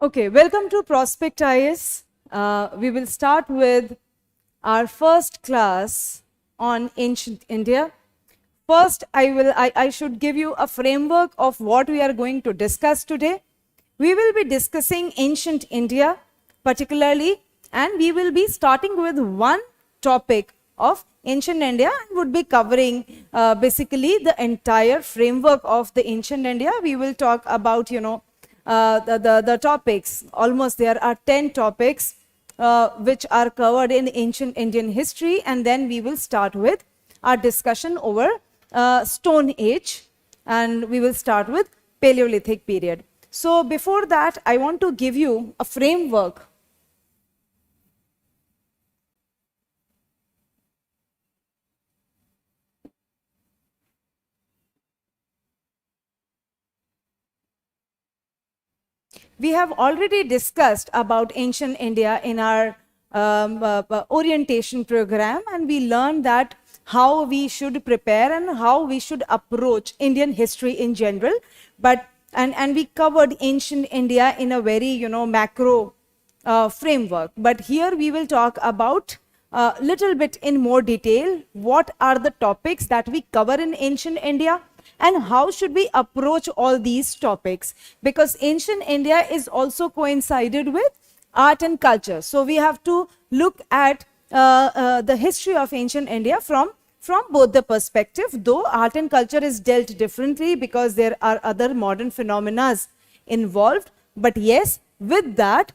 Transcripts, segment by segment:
Okay, welcome to Prospect IS. We will start with our first class on ancient India. First, I should give you a framework of what we are going to discuss today. We will be discussing ancient India particularly, and we will be starting with one topic of ancient India and would be covering basically the entire framework of the ancient India. We will talk about, the topics. Almost there are 10 topics which are covered in ancient Indian history, and then we will start with our discussion over Stone Age, and we will start with Paleolithic period. So before that, I want to give you a framework. We have already discussed about ancient India in our orientation program, and we learned that how we should prepare and how we should approach Indian history in general. But and we covered ancient India in a very macro framework. But here we will talk about a little bit in more detail what are the topics that we cover in ancient India and how should we approach all these topics, because ancient India is also coincided with art and culture. So we have to look at the history of ancient India from both the perspective, though art and culture is dealt differently because there are other modern phenomena involved. But yes, with that,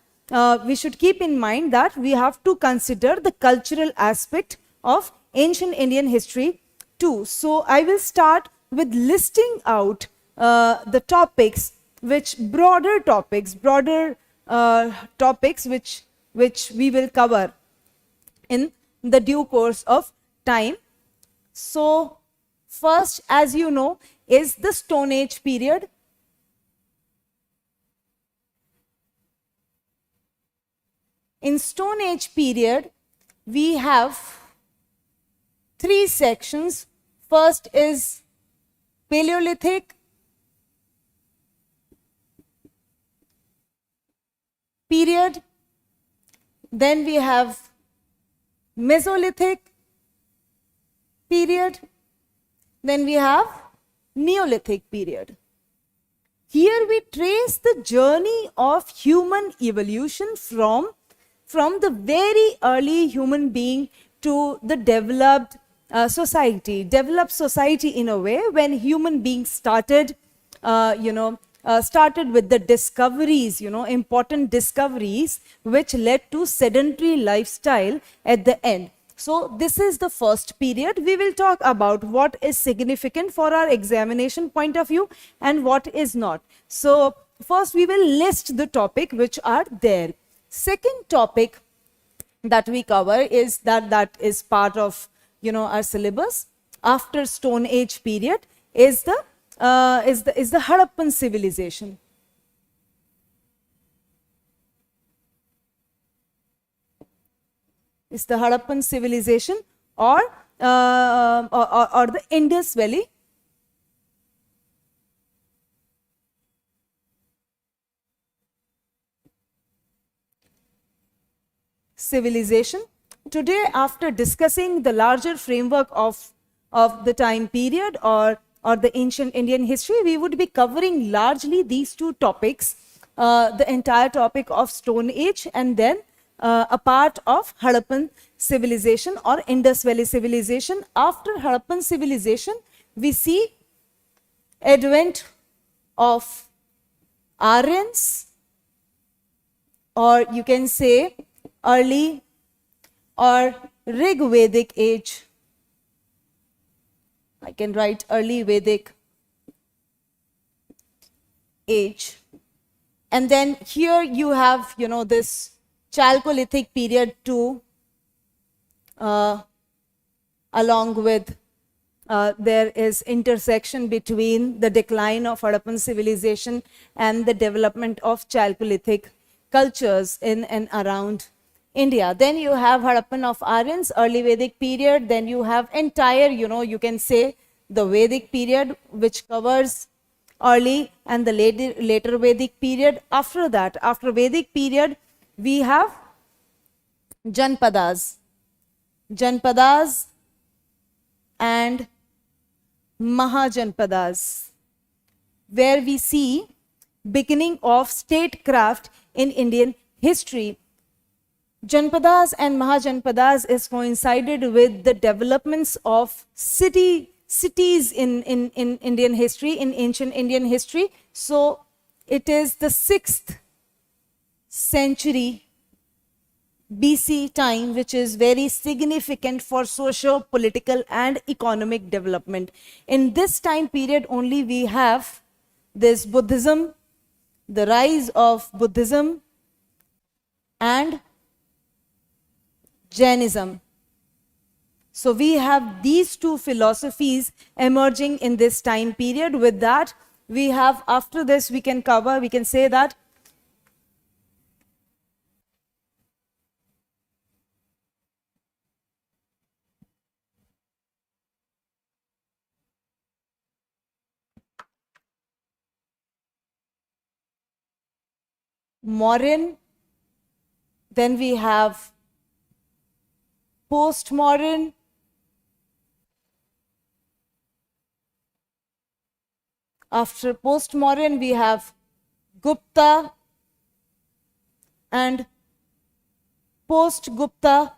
we should keep in mind that we have to consider the cultural aspect of ancient Indian history too. So I will start with listing out the topics, broader topics which we will cover in the due course of time. So first, as you know, is the Stone Age period. In Stone Age period, we have three sections. First is Paleolithic period, then we have Mesolithic period, then we have Neolithic period. Here we trace the journey of human evolution from the very early human being to the developed society in a way when human beings started with the discoveries, important discoveries which led to sedentary lifestyle at the end. So this is the first period. We will talk about what is significant for our examination point of view and what is not. So first we will list the topic which are there. Second topic that we cover is that is part of our syllabus after Stone Age period is the Harappan civilization. Is the Harappan civilization or the Indus Valley civilization. Today, after discussing the larger framework of the time period or the ancient Indian history, we would be covering largely these two topics, the entire topic of Stone Age and then a part of Harappan civilization or Indus Valley civilization. After Harappan civilization, we see advent of Aryans, or you can say early or Rig Vedic age. I can write early Vedic age. And then here you have, this Chalcolithic period too, along with there is intersection between the decline of Harappan civilization and the development of Chalcolithic cultures in and around India. Then you have Harappan of Aryans, early Vedic period. Then you have entire, you can say the Vedic period, which covers early and the later Vedic period. After that, after Vedic period, we have Janpadas. Janpadas and Mahajanpadas, where we see beginning of statecraft in Indian history. Janpadas and Mahajanpadas is coincided with the developments of cities in Indian history, in ancient Indian history. So it is the 6th century BC time, which is very significant for socio-political and economic development. In this time period only we have this Buddhism, the rise of Buddhism and Jainism. So we have these two philosophies emerging in this time period. With that, we have, after this we can say that modern, then we have postmodern, after postmodern we have Gupta and post-Gupta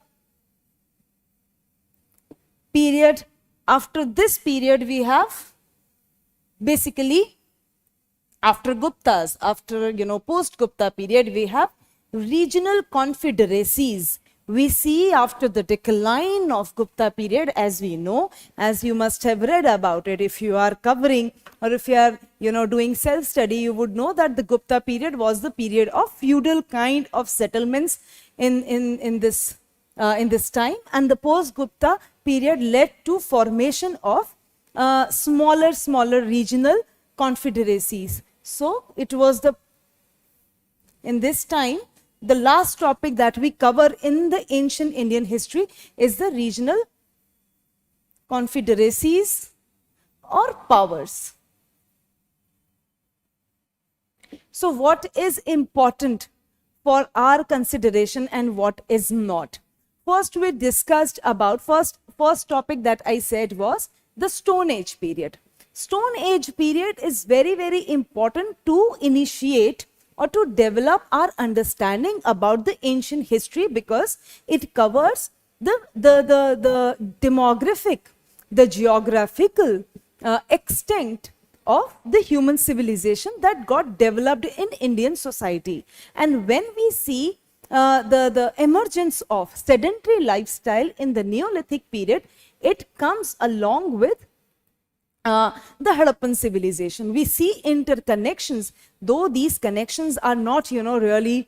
period. After this period we have basically, after Guptas, after post-Gupta period, we have regional confederacies. We see after the decline of Gupta period, as we know, as you must have read about it, if you are covering or if you are doing self-study, you would know that the Gupta period was the period of feudal kind of settlements in this time, and the post-Gupta period led to formation of smaller regional confederacies. So it was in this time, the last topic that we cover in the ancient Indian history is the regional confederacies or powers. So what is important for our consideration and what is not? First, we discussed about, first topic that I said was the Stone Age period. Stone Age period is very important to initiate or to develop our understanding about the ancient history, because it covers the demographic, the geographical extent of the human civilization that got developed in Indian society. And when we see the emergence of sedentary lifestyle in the Neolithic period, it comes along with the Harappan civilization. We see interconnections, though these connections are not, really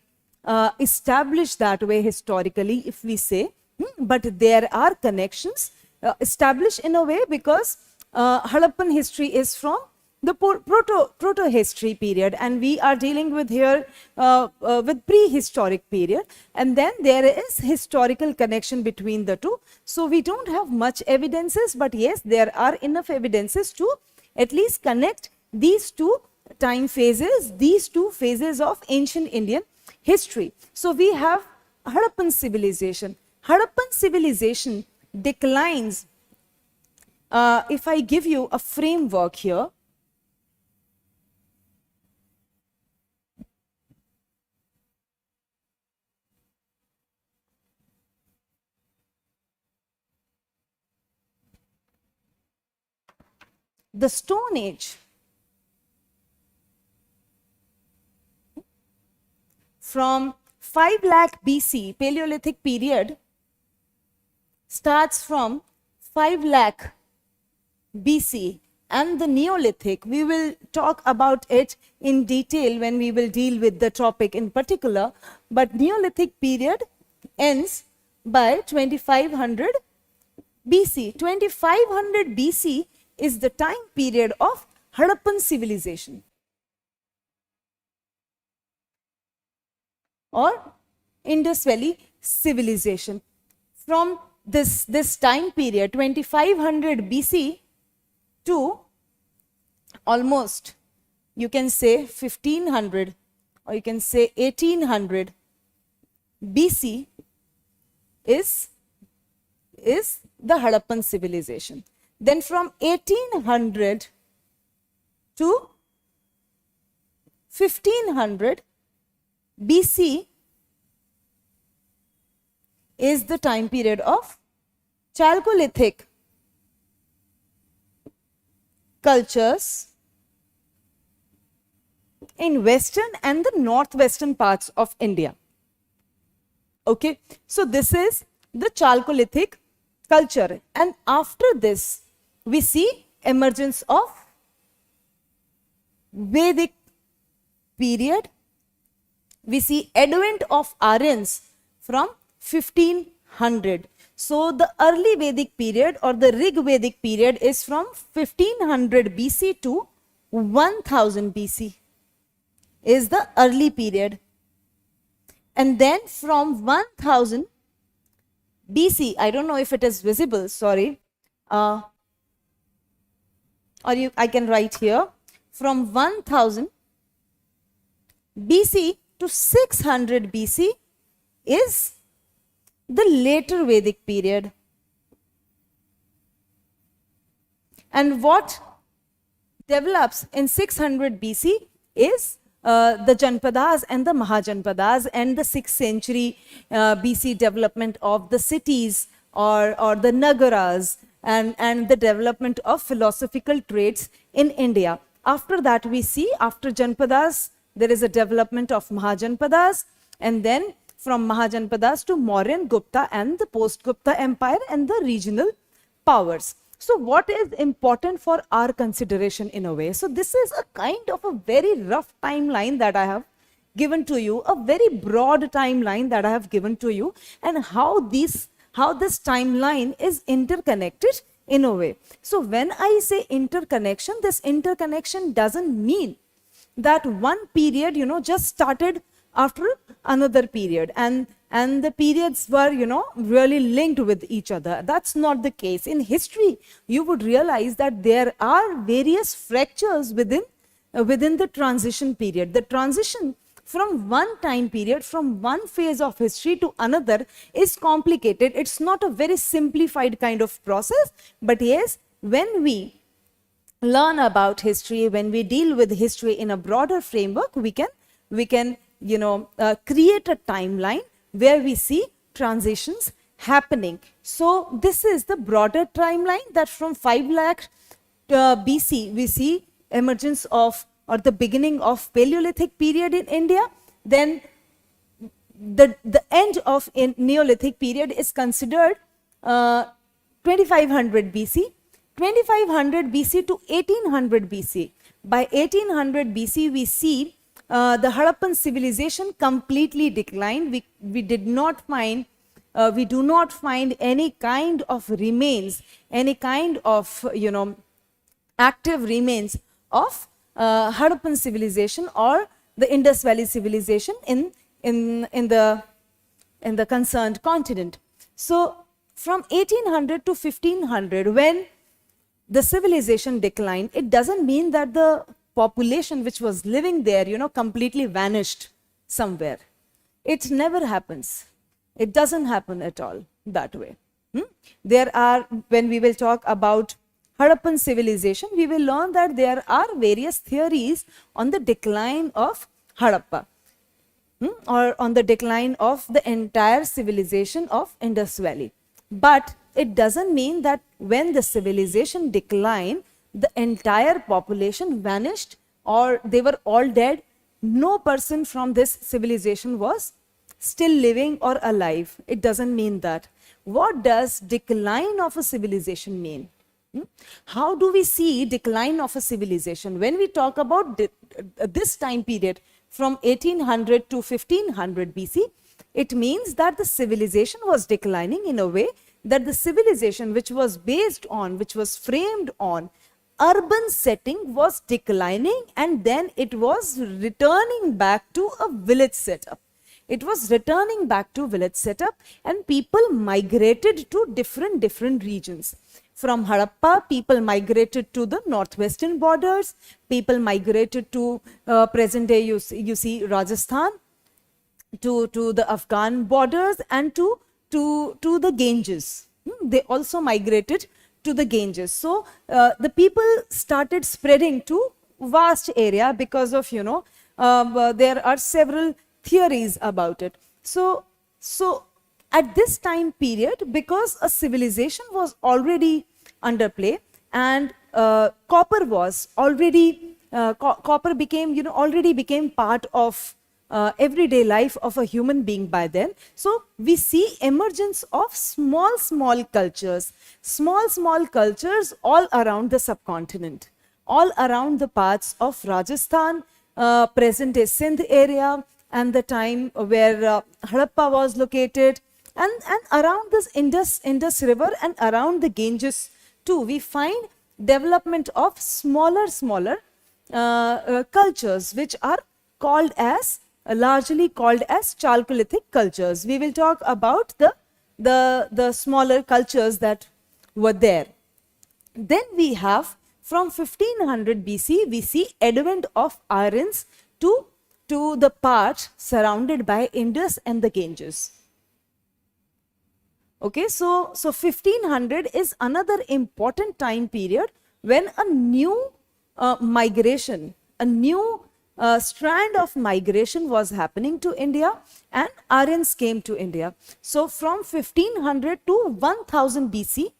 established that way historically, if we say, but there are connections established in a way because Harappan history is from the proto-history period, and we are dealing with here with prehistoric period, and then there is historical connection between the two. So we don't have much evidences, but yes, there are enough evidences to at least connect these two time phases, these two phases of ancient Indian history. So we have Harappan civilization. Harappan civilization declines. If I give you a framework here, the Stone Age from 5 lakh BC, Paleolithic period, starts from 5 lakh BC, and the Neolithic, we will talk about it in detail when we will deal with the topic in particular, but Neolithic period ends by 2500 BC. 2500 BC is the time period of Harappan civilization or Indus Valley civilization. From this time period, 2500 BC to almost you can say 1500 or you can say 1800 BC is the Harappan civilization. Then from 1800 to 1500 BC is the time period of Chalcolithic cultures in western and the northwestern parts of India. Okay, so this is the Chalcolithic culture, and after this we see emergence of Vedic period. We see advent of Aryans from 1500. So the early Vedic period or the Rig Vedic period is from 1500 BC to 1000 BC is the early period. And then from 1000 BC, I don't know if it is visible, sorry, I can write here, from 1000 BC to 600 BC is the later Vedic period. And what develops in 600 BC is the Janpadas and the Mahajanpadas, and the 6th century BC development of the cities or the Nagaras, and the development of philosophical traits in India. After that we see, after Janpadas, there is a development of Mahajanpadas, and then from Mahajanpadas to Mauryan, Gupta and the post-Gupta empire and the regional powers. So what is important for our consideration in a way? So this is a kind of a very rough timeline that I have given to you, a very broad timeline that I have given to you, and how this timeline is interconnected in a way. So when I say interconnection, this interconnection doesn't mean that one period, just started after another period and the periods were, really linked with each other. That's not the case. In history, you would realize that there are various fractures within the transition period. The transition from one time period, from one phase of history to another is complicated. It's not a very simplified kind of process, but yes, when we learn about history, when we deal with history in a broader framework, we can create a timeline where we see transitions happening. So this is the broader timeline, that from 5 lakh BC we see emergence of, or the beginning of, Paleolithic period in India. Then the end of Neolithic period is considered 2500 BC. 2500 BC to 1800 BC. By 1800 BC we see the Harappan civilization completely declined. We do not find any kind of remains, any kind of active remains of Harappan civilization or the Indus Valley civilization in the concerned continent. So from 1800 to 1500, when the civilization declined, it doesn't mean that the population which was living there, completely vanished somewhere. It never happens. It doesn't happen at all that way. There are, when we will talk about Harappan civilization, we will learn that there are various theories on the decline of Harappa, or on the decline of the entire civilization of Indus Valley. But it doesn't mean that when the civilization declined, the entire population vanished or they were all dead. No person from this civilization was still living or alive. It doesn't mean that. What does decline of a civilization mean? How do we see decline of a civilization? When we talk about this time period from 1800 to 1500 BC, it means that the civilization was declining in a way that the civilization which was based on, which was framed on urban setting was declining, and then it was returning back to a village setup. It was returning back to village setup, and people migrated to different regions. From Harappa, people migrated to the northwestern borders. People migrated to present day, you see Rajasthan, to the Afghan borders, and to the Ganges. They also migrated to the Ganges. So the people started spreading to vast area because of, there are several theories about it. So at this time period, because a civilization was already under play, and copper was already, copper became, already became part of everyday life of a human being by then. So we see emergence of small cultures all around the subcontinent, all around the parts of Rajasthan, present day Sindh area, and the time where Harappa was located, and around this Indus River and around the Ganges too, we find development of smaller cultures, which are called as largely called as Chalcolithic cultures. We will talk about the smaller cultures that were there. Then we have from 1500 BC, we see advent of irons to the part surrounded by Indus and the Ganges. Okay, so 1500 is another important time period when a new migration, a new strand of migration was happening to India, and Aryans came to India. So from 1500 to 1000 BC,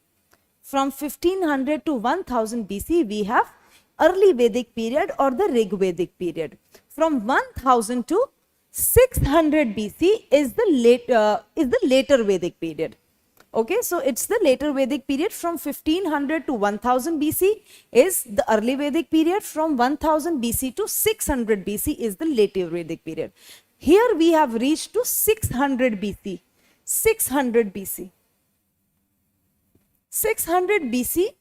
from 1500 to 1000 BC, we have early Vedic period or the Rig Vedic period. From 1000 to 600 BC is the later Vedic period. Okay, so it's the later Vedic period. From 1500 to 1000 BC is the early Vedic period. From 1000 BC to 600 BC is the later Vedic period. Here we have reached to 600 BC. 600 BC. 600 BC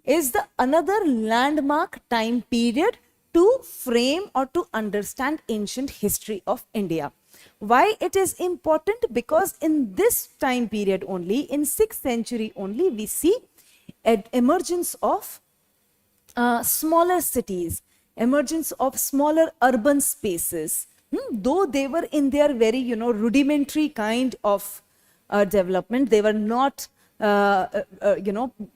is the another landmark time period to frame or to understand ancient history of India. Why it is important? Because in this time period only, in 6th century only, we see an emergence of smaller cities, emergence of smaller urban spaces. Though they were in their very, rudimentary kind of development, they were not,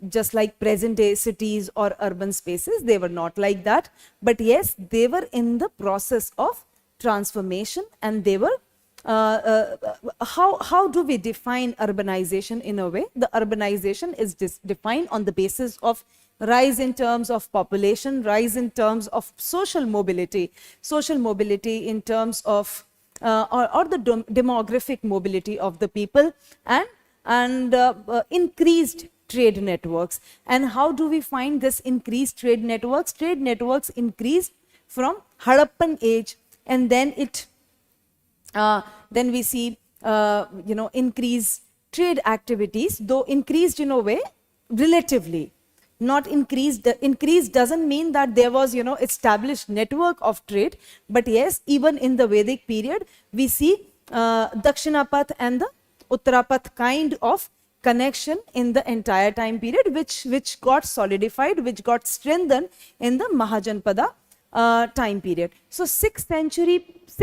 just like present day cities or urban spaces. They were not like that. But yes, they were in the process of transformation, and they were how do we define urbanization in a way? The urbanization is defined on the basis of rise in terms of population, rise in terms of social mobility in terms of or the demographic mobility of the people, and increased trade networks. And how do we find this increased trade networks? Trade networks increased from Harappan age, and then then we see increased trade activities, though increased in a way relatively, not increased. Increased doesn't mean that there was established network of trade, but yes, even in the Vedic period we see Dakshinapath and the Uttarapath kind of connection in the entire time period, which got solidified, which got strengthened in the Mahajanpada time period. So 6th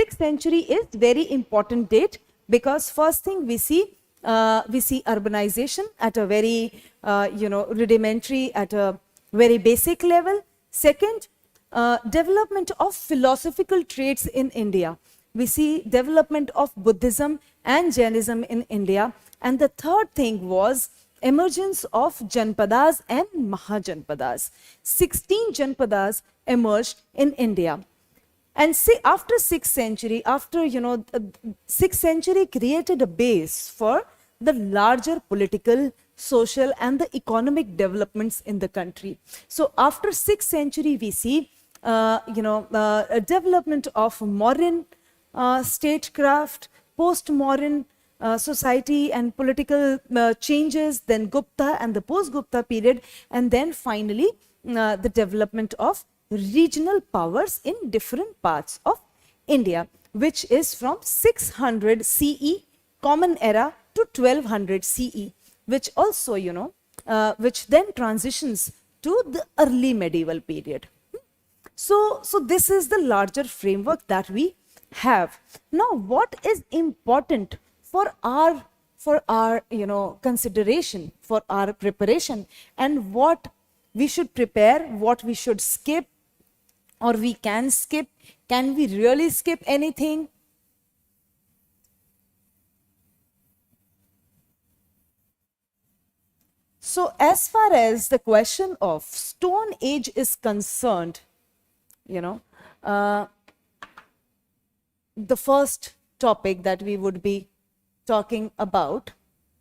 century is very important date, because first thing we see urbanization at a very rudimentary, at a very basic level. Second, development of philosophical traits in India. We see development of Buddhism and Jainism in India. And the third thing was emergence of Janpadas and Mahajanpadas. 16 Janpadas emerged in India. And say after 6th century, 6th century created a base for the larger political, social and the economic developments in the country. So after 6th century, we see a development of modern statecraft, post-modern society and political changes, then Gupta and the post-Gupta period, and then finally the development of regional powers in different parts of India. which is from 600 CE Common Era to 1200 CE, which also, which then transitions to the early medieval period. So this is the larger framework that we have. Now, what is important for our consideration, for our preparation, and what we should prepare, what we should skip, or we can skip? Can we really skip anything? So as far as the question of Stone Age is concerned, the first topic that we would be talking about,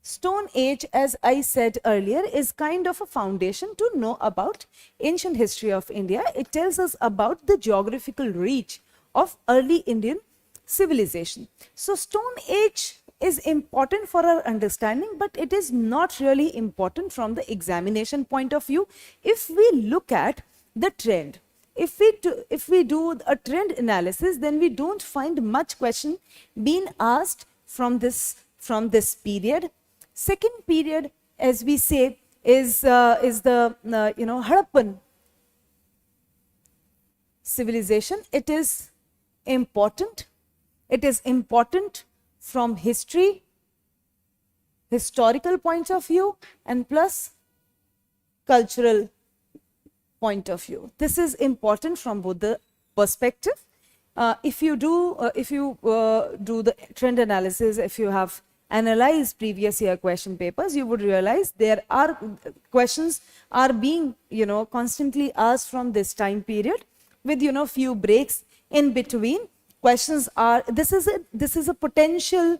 Stone Age, as I said earlier, is kind of a foundation to know about ancient history of India. It tells us about the geographical reach of early Indian civilization. So Stone Age is important for our understanding, but it is not really important from the examination point of view. If we look at the trend, if we do a trend analysis, then we don't find much question being asked from this period. Second period, as we say, is the Harappan civilization. It is important. It is important from historical point of view, and plus cultural point of view. This is important from both the perspective. If you do the trend analysis, if you have analyzed previous year question papers, you would realize there are questions are being constantly asked from this time period, with few breaks in between. Questions are, this is a potential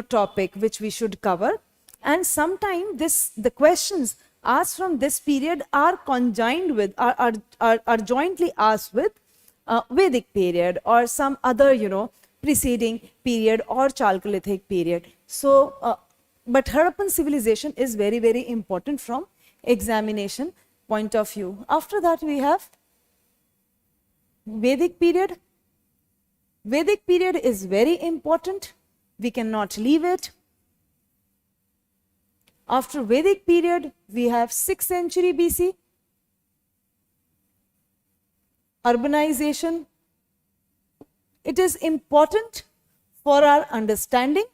topic which we should cover, and sometimes the questions asked from this period are conjoined with, are jointly asked with Vedic period or some other preceding period or Chalcolithic period. So but Harappan civilization is very, very important from examination point of view. After that we have Vedic period. Vedic period is very important. We cannot leave it. After Vedic period, we have 6th century BC. Urbanization. It is important for our understanding,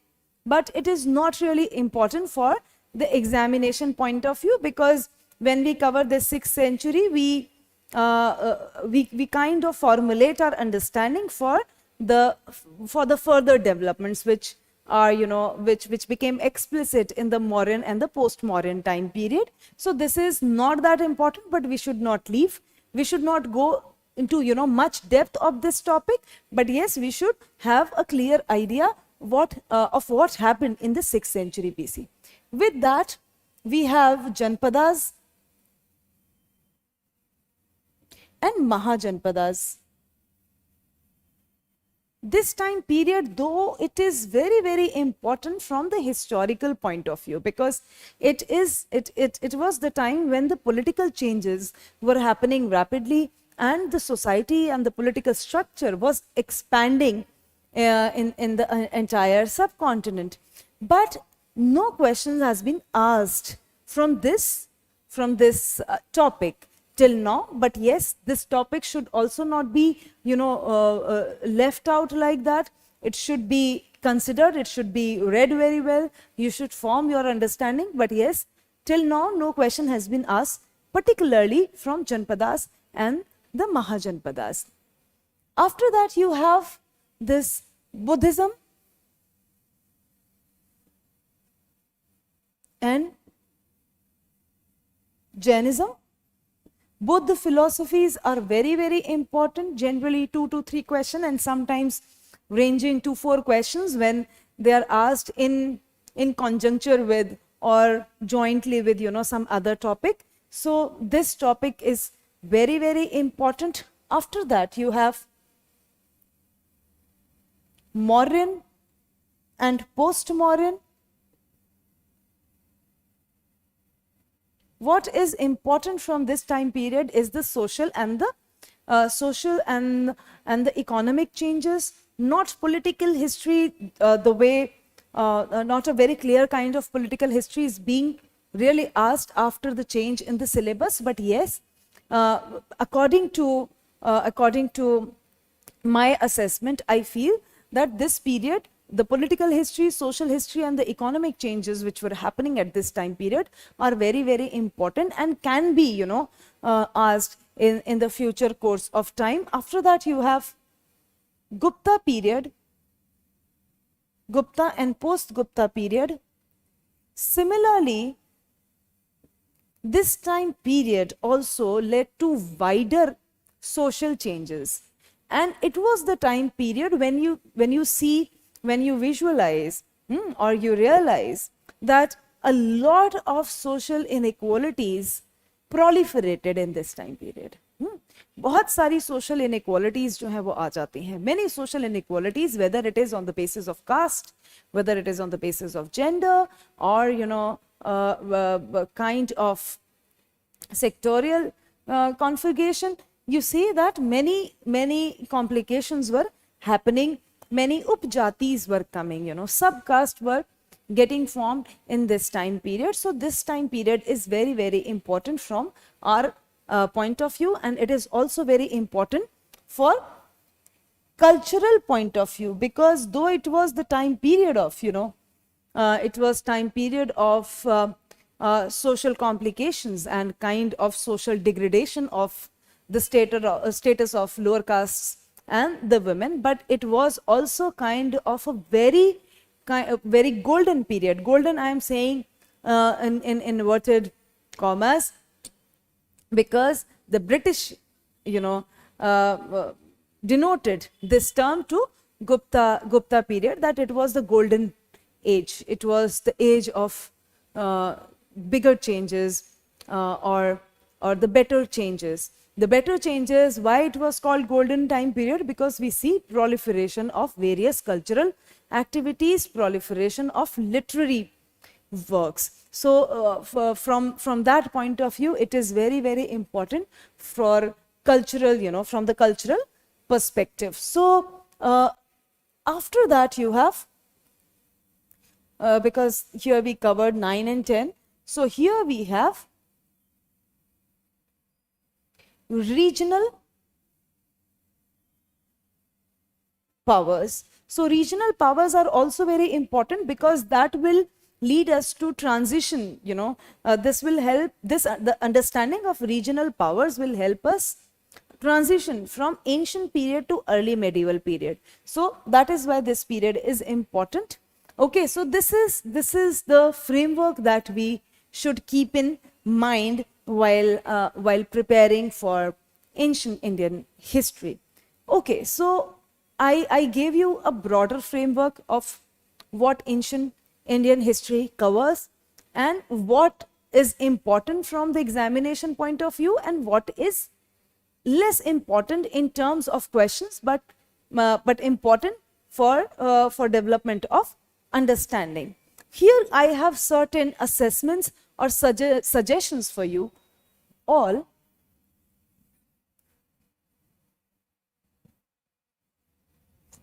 but it is not really important for the examination point of view, because when we cover the 6th century, we kind of formulate our understanding for the further developments which are which became explicit in the Mauryan and the post-Mauryan time period. So this is not that important, but we should not leave. We should not go into much depth of this topic, but yes, we should have a clear idea of what happened in the 6th century BC. With that, we have Janpadas and Mahajanpadas. This time period, though, it is very, very important from the historical point of view, because it was the time when the political changes were happening rapidly, and the society and the political structure was expanding in the entire subcontinent. But no question has been asked from this topic till now. But yes, this topic should also not be left out like that. It should be considered, it should be read very well. You should form your understanding. But yes, till now no question has been asked, particularly from Janpadas and the Mahajanpadas. After that, you have this Buddhism and Jainism. Both the philosophies are very, very important, generally 2 to 3 questions, and sometimes ranging to 4 questions when they are asked in conjuncture with or jointly with some other topic. So this topic is very, very important. After that, you have Mauryan and post-Mauryan. What is important from this time period is the social and the economic changes. not political history the way, not a very clear kind of political history is being really asked after the change in the syllabus, but yes, according to my assessment, I feel that this period, the political history, social history, and the economic changes which were happening at this time period are very, very important and can be, asked in the future course of time. After that, you have Gupta period, Gupta and post-Gupta period. Similarly, this time period also led to wider social changes, and it was the time period when you visualize or you realize that a lot of social inequalities proliferated in this time period. बहुत सारी social inequalities जो हैं वो आ जाती हैं. Many social inequalities, whether it is on the basis of caste, whether it is on the basis of gender, or kind of sectorial configuration, you see that many complications were happening, many upjatis were coming, subcaste were getting formed in this time period. So this time period is very, very important from our point of view, and it is also very important for cultural point of view, because though it was the time period of, it was time period of social complications and kind of social degradation of the status of lower castes and the women, but it was also kind of a very golden period. Golden, I am saying in inverted commas, because the British, denoted this term to Gupta period, that it was the golden age. It was the age of bigger changes or the better changes. The better changes, why it was called golden time period? Because we see proliferation of various cultural activities, proliferation of literary works. So from that point of view, it is very, very important for cultural, from the cultural perspective. So after that you have, because here we covered 9 and 10, so here we have regional powers. So regional powers are also very important, because that will lead us to transition, this will help, the understanding of regional powers will help us transition from ancient period to early medieval period. So that is why this period is important. Okay, so this is the framework that we should keep in mind while preparing for ancient Indian history. Okay, so I gave you a broader framework of what ancient Indian history covers and what is important from the examination point of view and what is less important in terms of questions, but important for development of understanding. Here I have certain assessments or suggestions for you all.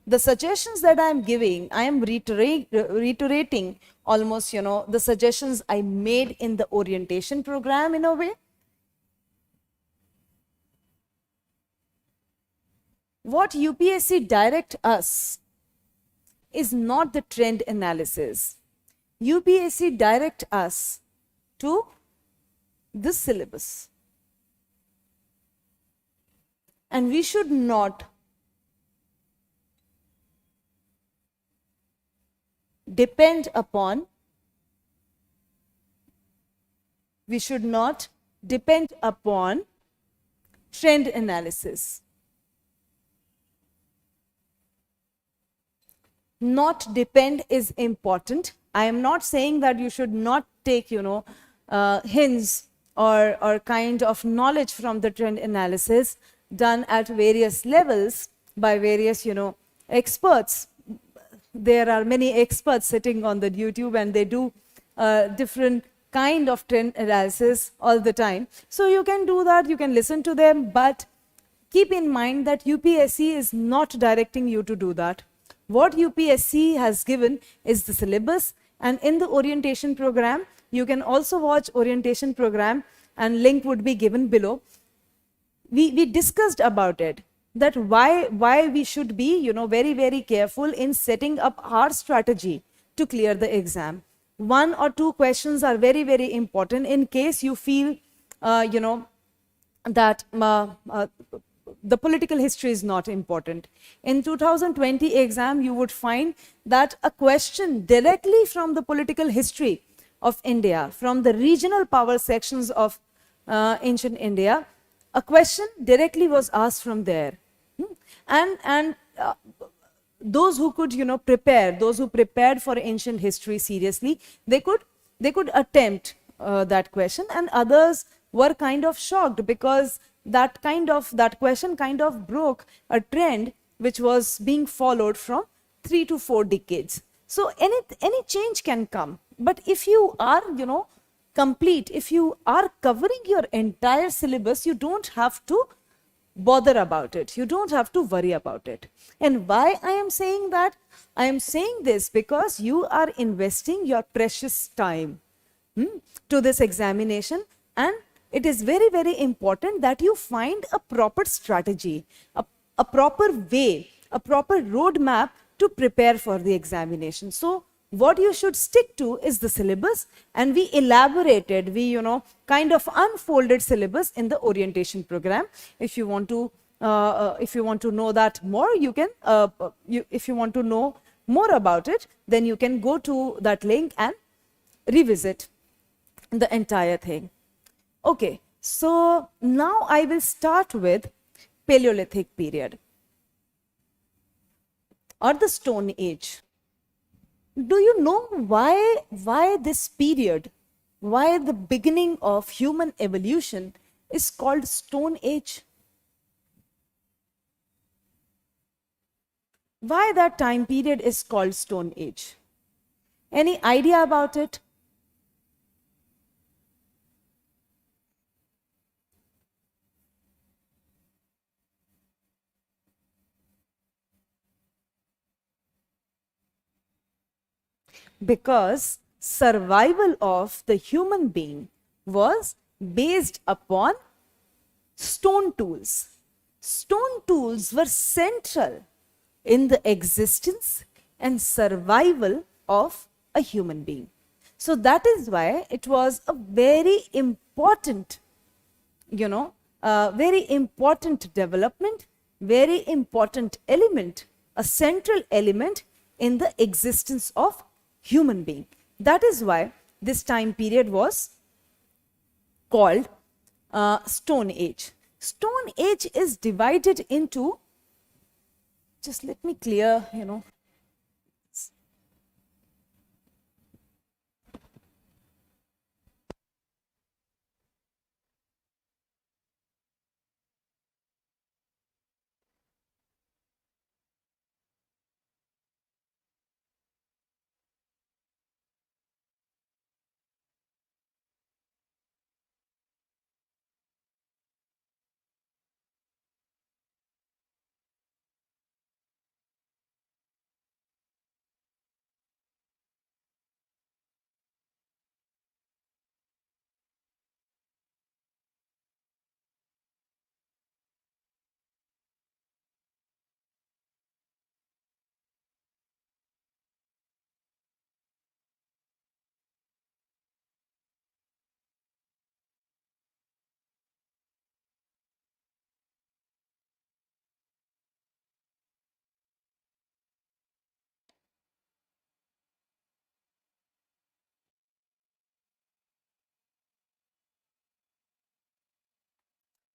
The suggestions that I am giving, I am reiterating almost, the suggestions I made in the orientation program in a way. What UPSC direct us is not the trend analysis. UPSC direct us to this syllabus. And we should not depend upon, trend analysis. Not depend is important. I am not saying that you should not take, hints or kind of knowledge from the trend analysis done at various levels by various, experts. There are many experts sitting on the YouTube and they do different kind of trend analysis all the time. So you can do that, you can listen to them, but keep in mind that UPSC is not directing you to do that. What UPSC has given is the syllabus, and in the orientation program, you can also watch orientation program, and link would be given below. We discussed about it, that why we should be, you know, very, very careful in setting up our strategy to clear the exam. One or two questions are very, very important in case you feel, you know, that the political history is not important. In 2020 exam, you would find that a question directly from the political history of India, from the regional power sections of ancient India, a question directly was asked from there. And those who could, you know, prepare, those who prepared for ancient history seriously, they could attempt that question, and others were kind of shocked because that question kind of broke a trend which was being followed from 3 to 4 decades. So any change can come, but if you are, you know, complete, if you are covering your entire syllabus, you don't have to bother about it, you don't have to worry about it. And why I am saying that? I am saying this because you are investing your precious time to this examination, and it is very, very important that you find a proper strategy, a proper way, a proper roadmap to prepare for the examination. So what you should stick to is the syllabus, and we elaborated, we, you know, kind of unfolded syllabus in the orientation program. If you want to know that more, you can, if you want to know more about it, then you can go to that link and revisit the entire thing. Okay, so now I will start with Paleolithic period or the Stone Age. Do you know why this period, why the beginning of human evolution is called Stone Age? Why that time period is called Stone Age? Any idea about it? Because survival of the human being was based upon stone tools. Stone tools were central in the existence and survival of a human being. So that is why it was a very important, you know, very important development, very important element, a central element in the existence of human being. That is why this time period was called Stone Age. Stone Age is divided into, just let me clear, you know.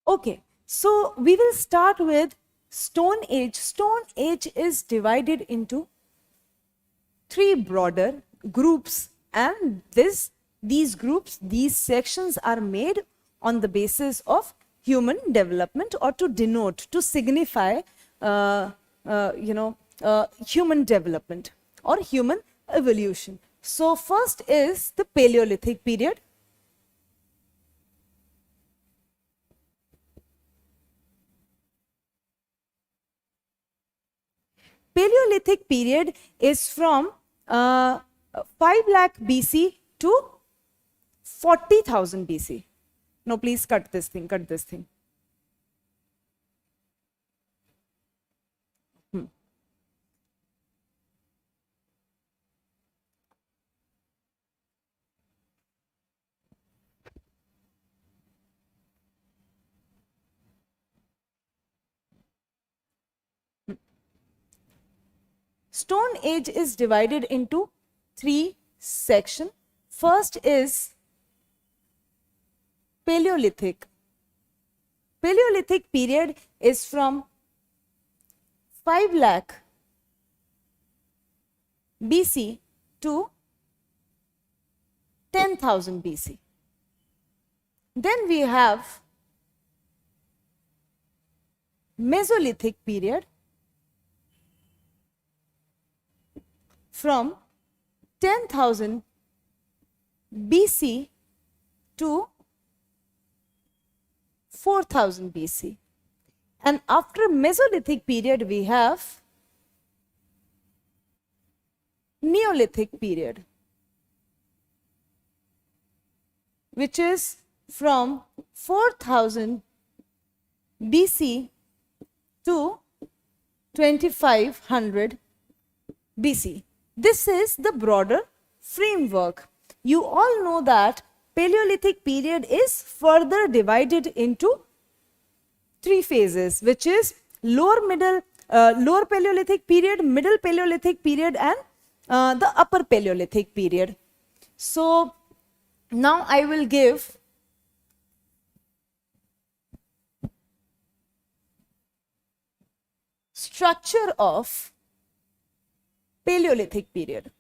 Okay, so we will start with Stone Age. Stone Age is divided into 3 broader groups, and these groups, these sections are made on the basis of human development, or to denote, to signify, human development or human evolution. So first is the Paleolithic period. Paleolithic period is from 5 lakh BC to 40,000 BC. No, please cut this thing, cut this thing. Stone Age is divided into 3 sections. First is Paleolithic. Paleolithic period is from 5 lakh BC to 10,000 BC. Then we have Mesolithic period from 10,000 BC to 4,000 BC. And after Mesolithic period, we have Neolithic period, which is from 4,000 BC to 2500 BC. This is the broader framework. You all know that Paleolithic period is further divided into 3 phases, which is lower Paleolithic period, middle Paleolithic period, and the upper Paleolithic period. So now I will give structure of Paleolithic period.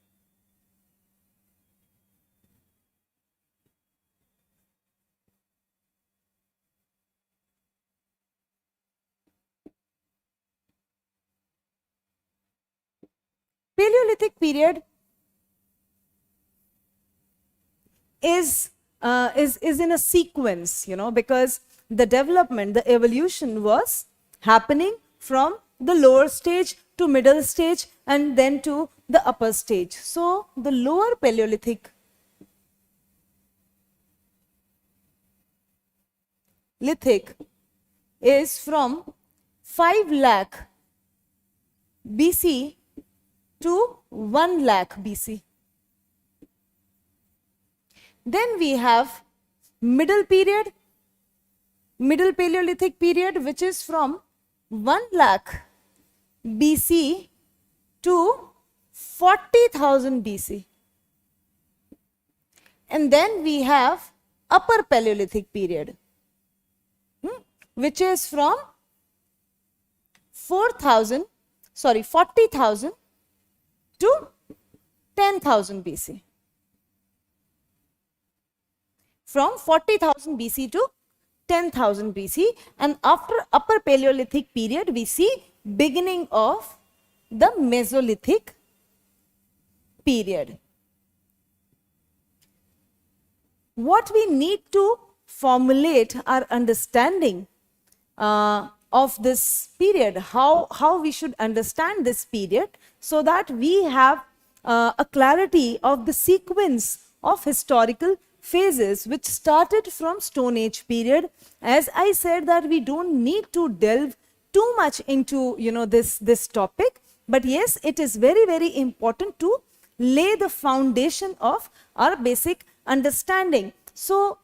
Paleolithic period is in a sequence, because the development, the evolution was happening from the lower stage to middle stage and then to the upper stage. So the lower Paleolithic is from 5 lakh BC to 1 lakh BC. Then we have middle Paleolithic period, which is from 1 lakh BC to 40,000 BC. And then we have upper Paleolithic period, which is from 40,000 to 10,000 BC. From 40,000 BC to 10,000 BC, and after upper Paleolithic period we see beginning of the Mesolithic period. What we need to formulate our understanding of this period, how we should understand this period, so that we have a clarity of the sequence of historical phases which started from Stone Age period. As I said that we don't need to delve too much into this topic, but yes, it is very, very important to lay the foundation of our basic understanding. So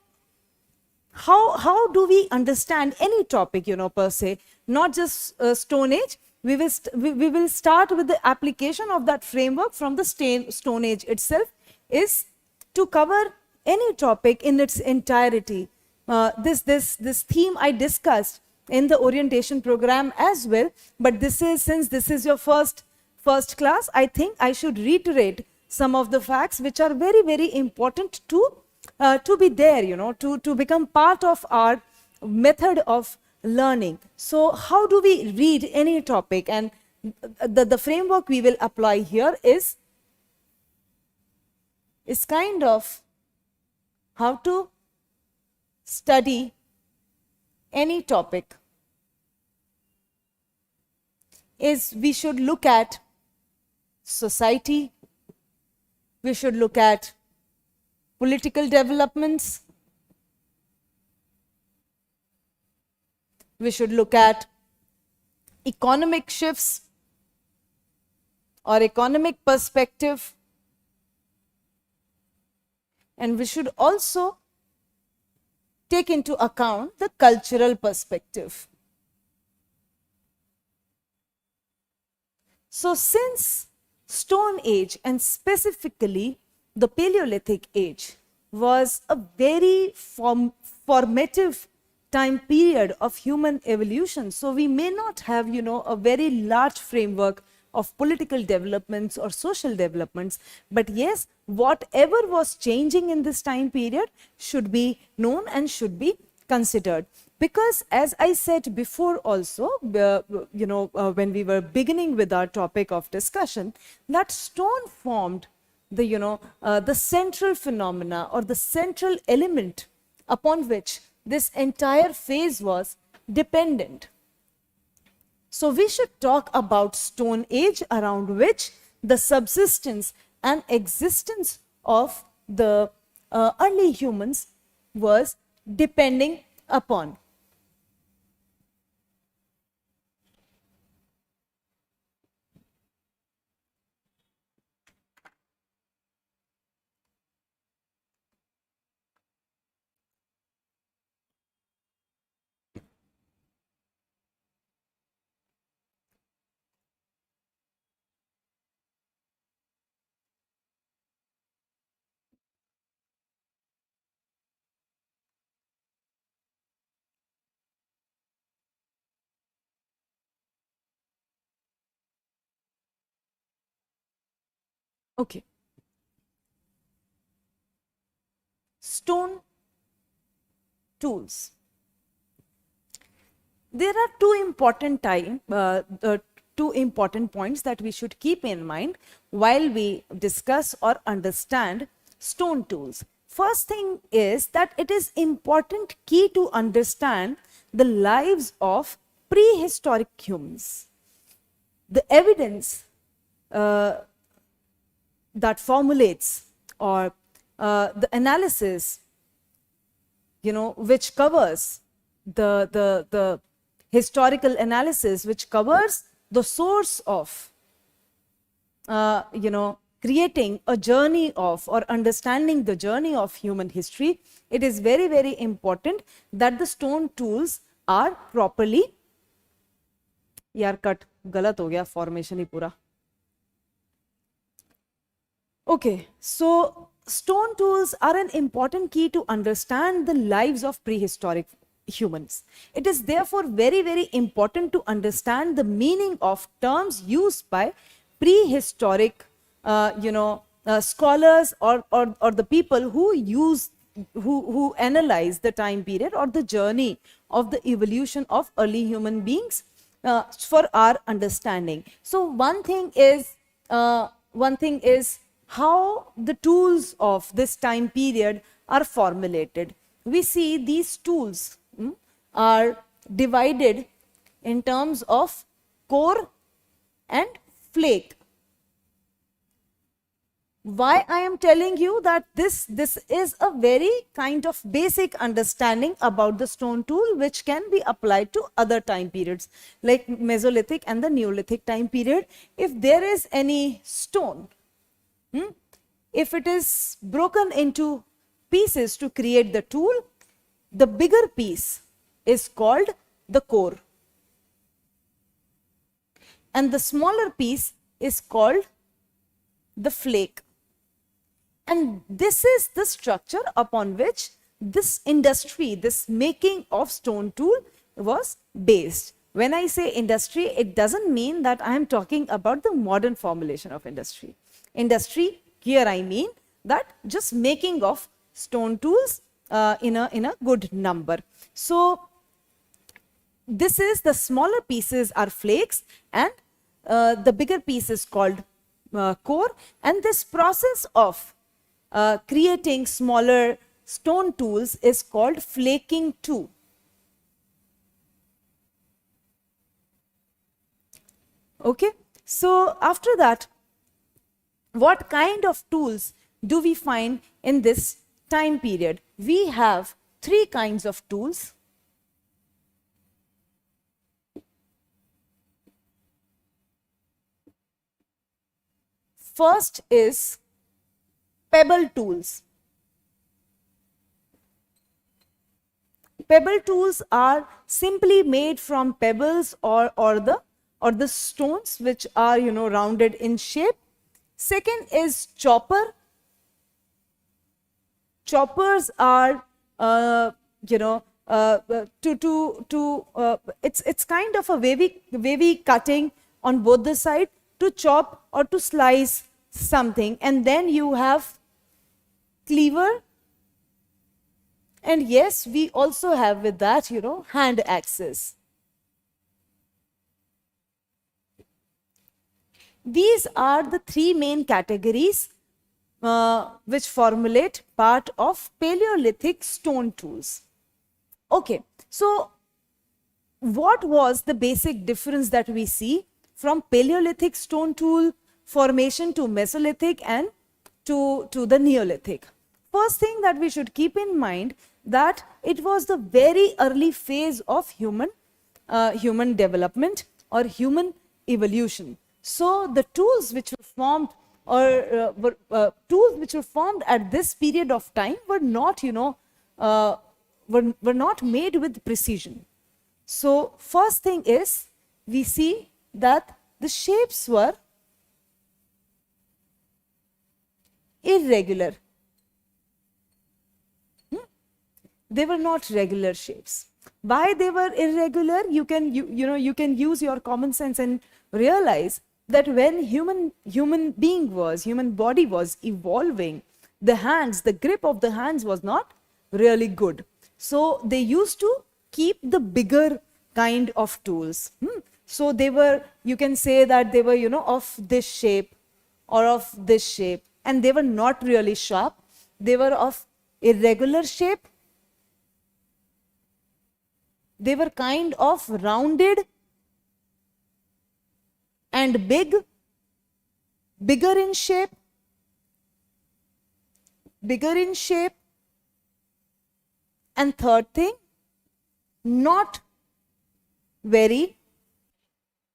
how do we understand any topic, per se, not just Stone Age? We will start with the application of that framework from the Stone Age itself, is to cover any topic in its entirety. This theme I discussed in the orientation program as well, but since this is your first class, I think I should reiterate some of the facts which are very, very important to be there, to become part of our method of learning. So how do we read any topic? And the framework we will apply here is kind of how to study any topic. is we should look at society, we should look at political developments, we should look at economic shifts or economic perspective, and we should also take into account the cultural perspective. So since Stone Age, and specifically the Paleolithic age, was a very formative time period of human evolution, so we may not have, a very large framework of political developments or social developments, but yes, whatever was changing in this time period should be known and should be considered. Because as I said before also, when we were beginning with our topic of discussion, that stone formed the central phenomena or the central element upon which this entire phase was dependent. So we should talk about Stone Age, around which the subsistence and existence of the early humans was depending upon. Okay. Stone tools. There are two important points that we should keep in mind while we discuss or understand stone tools. First thing is that it is important key to understand the lives of prehistoric humans. The evidence that formulates, or the analysis, which covers the historical analysis, which covers the source of, creating a journey of or understanding the journey of human history, it is very, very important that the stone tools are properly, यार cut गलत हो गया formation ही पूरा. Okay, so stone tools are an important key to understand the lives of prehistoric humans. It is therefore very, very important to understand the meaning of terms used by prehistoric, scholars or the people who analyze the time period or the journey of the evolution of early human beings for our understanding. So one thing is how the tools of this time period are formulated. We see these tools are divided in terms of core and flake. Why I am telling you that this is a very kind of basic understanding about the stone tool, which can be applied to other time periods like Mesolithic and the Neolithic time period. If there is any stone, if it is broken into pieces to create the tool, the bigger piece is called the core and the smaller piece is called the flake. And this is the structure upon which this industry, this making of stone tool was based. When I say industry, it doesn't mean that I am talking about the modern formulation of industry. Industry, here I mean that just making of stone tools in a good number. So this is, the smaller pieces are flakes and the bigger piece is called core, and this process of creating smaller stone tools is called flaking too. Okay, so after that, what kind of tools do we find in this time period? We have three kinds of tools. First is pebble tools. Pebble tools are simply made from pebbles or the stones which are rounded in shape. Second is chopper. Choppers are it's kind of a wavy cutting on both the side to chop or to slice something. And then you have cleaver, and yes, we also have with that hand axes. These are the three main categories which formulate part of Paleolithic stone tools. Okay, so what was the basic difference that we see from Paleolithic stone tool formation to Mesolithic and to the Neolithic? First thing that we should keep in mind that it was the very early phase of human development or human evolution. So the tools which were formed tools which were formed at this period of time were not were not made with precision. So first thing is we see that the shapes were irregular. They were not regular shapes. Why they were irregular? You can use your common sense and realize that when human body was evolving, the grip of the hands was not really good. So they used to keep the bigger kind of tools. So they were, you can say that they were, of this shape or of this shape, and they were not really sharp. They were of irregular shape. They were kind of rounded and bigger in shape, and third thing, not very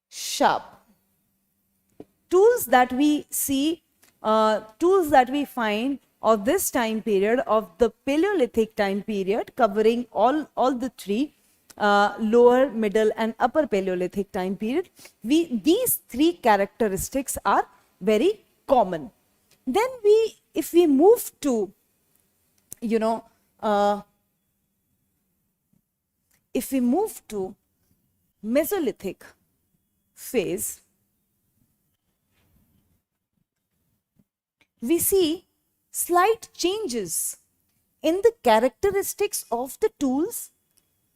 sharp. Tools that we see, tools that we find of this time period, of the Paleolithic time period, covering all the three, lower, middle and upper Paleolithic time period, these three characteristics are very common. Then if we move to, if we move to Mesolithic phase, we see slight changes in the characteristics of the tools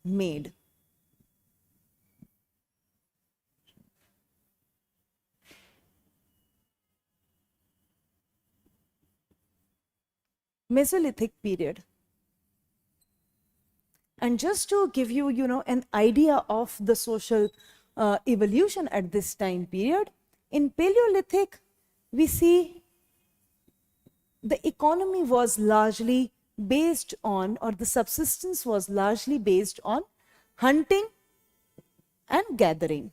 made. Mesolithic period. And just to give you, an idea of the social evolution at this time period, in Paleolithic, we see the economy was largely based on, or the subsistence was largely based on hunting and gathering.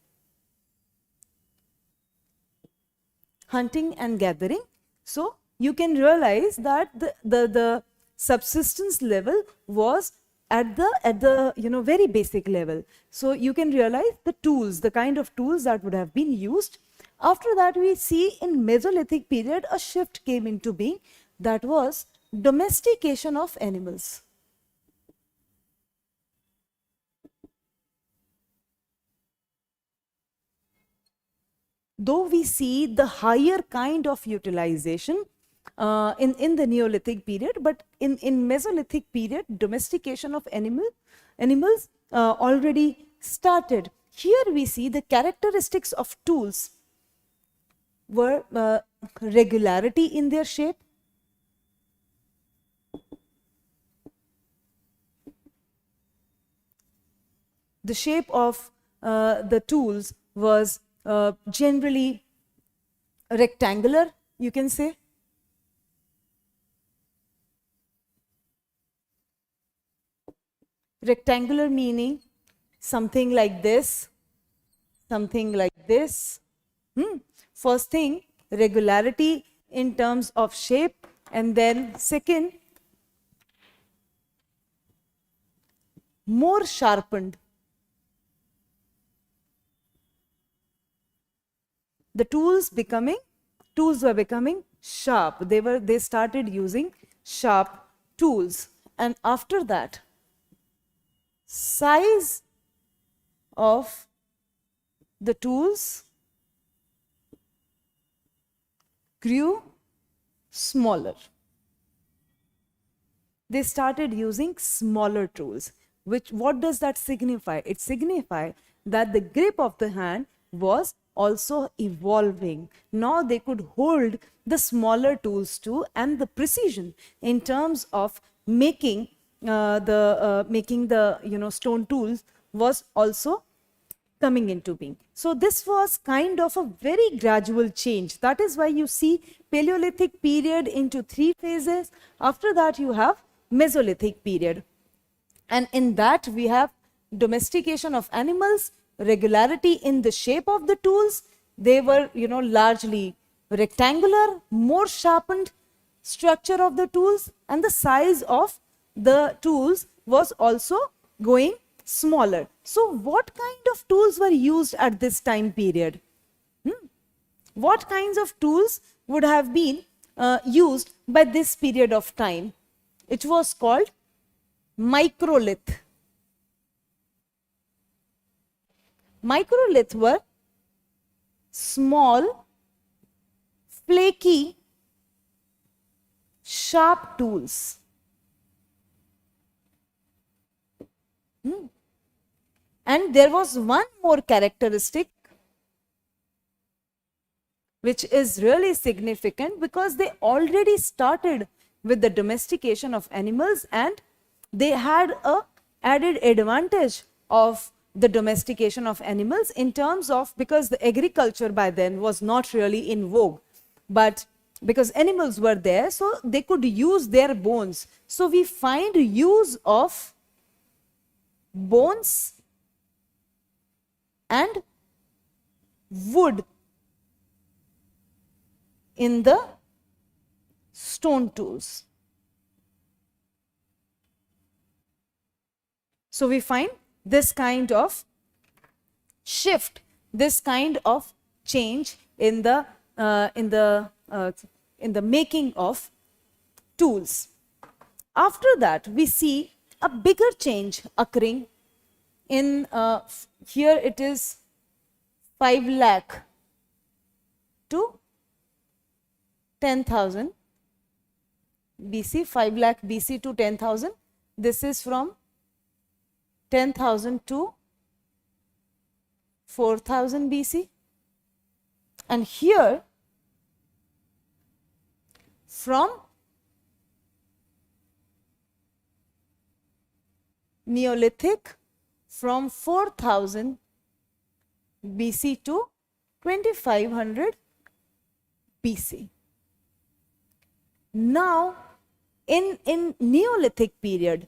Hunting and gathering. So you can realize that the subsistence level was at the very basic level. So you can realize the tools, the kind of tools that would have been used. After that, we see in Mesolithic period a shift came into being, that was domestication of animals. Though we see the higher kind of utilization in the Neolithic period, but in Mesolithic period, domestication of animals already started. Here we see the characteristics of tools were regularity in their shape, the shape of the tools was generally rectangular, you can say. Rectangular meaning something like this, something like this. First thing, regularity in terms of shape, and then second, more sharpened. The tools were becoming sharp. They started using sharp tools, and after that, size of the tools grew smaller. They started using smaller tools. What does that signify? It signifies that the grip of the hand was also evolving. Now they could hold the smaller tools too, and the precision in terms of making the stone tools was also coming into being. So this was kind of a very gradual change. That is why you see Paleolithic period into 3 phases. After that you have Mesolithic period, and in that we have domestication of animals, regularity in the shape of the tools. They were largely rectangular, more sharpened structure of the tools, and the size of the tools was also going smaller. So what kind of tools were used at this time period? What kinds of tools would have been used by this period of time? It was called microlith. Microlith were small, flaky, sharp tools. And there was one more characteristic which is really significant, because they already started with the domestication of animals, and they had a added advantage of the domestication of animals in terms of, because the agriculture by then was not really in vogue, but because animals were there, so they could use their bones. So we find use of bones and wood in the stone tools. So we find this kind of shift, this kind of change in the making of tools. After that, we see a bigger change occurring in here it is 5 lakh to 10,000 BC, 5 lakh BC to 10,000. This is from 10,000 to 4,000 BC. And here from Neolithic, from 4,000 BC to 2,500 BC. Now, in Neolithic period,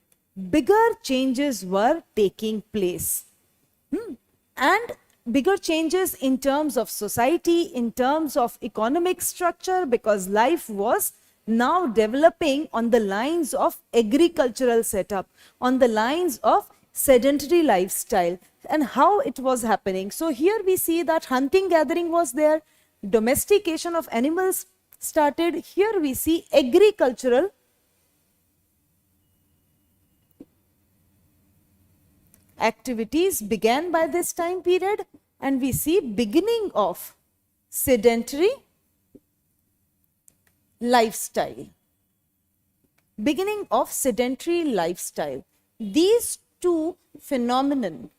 bigger changes were taking place. And bigger changes in terms of society, in terms of economic structure, because life was now developing on the lines of agricultural setup, on the lines of sedentary lifestyle, and how it was happening. So here we see that hunting gathering was there, domestication of animals started. Here we see agricultural activities began by this time period, and we see beginning of sedentary lifestyle. Beginning of sedentary lifestyle. These two phenomenon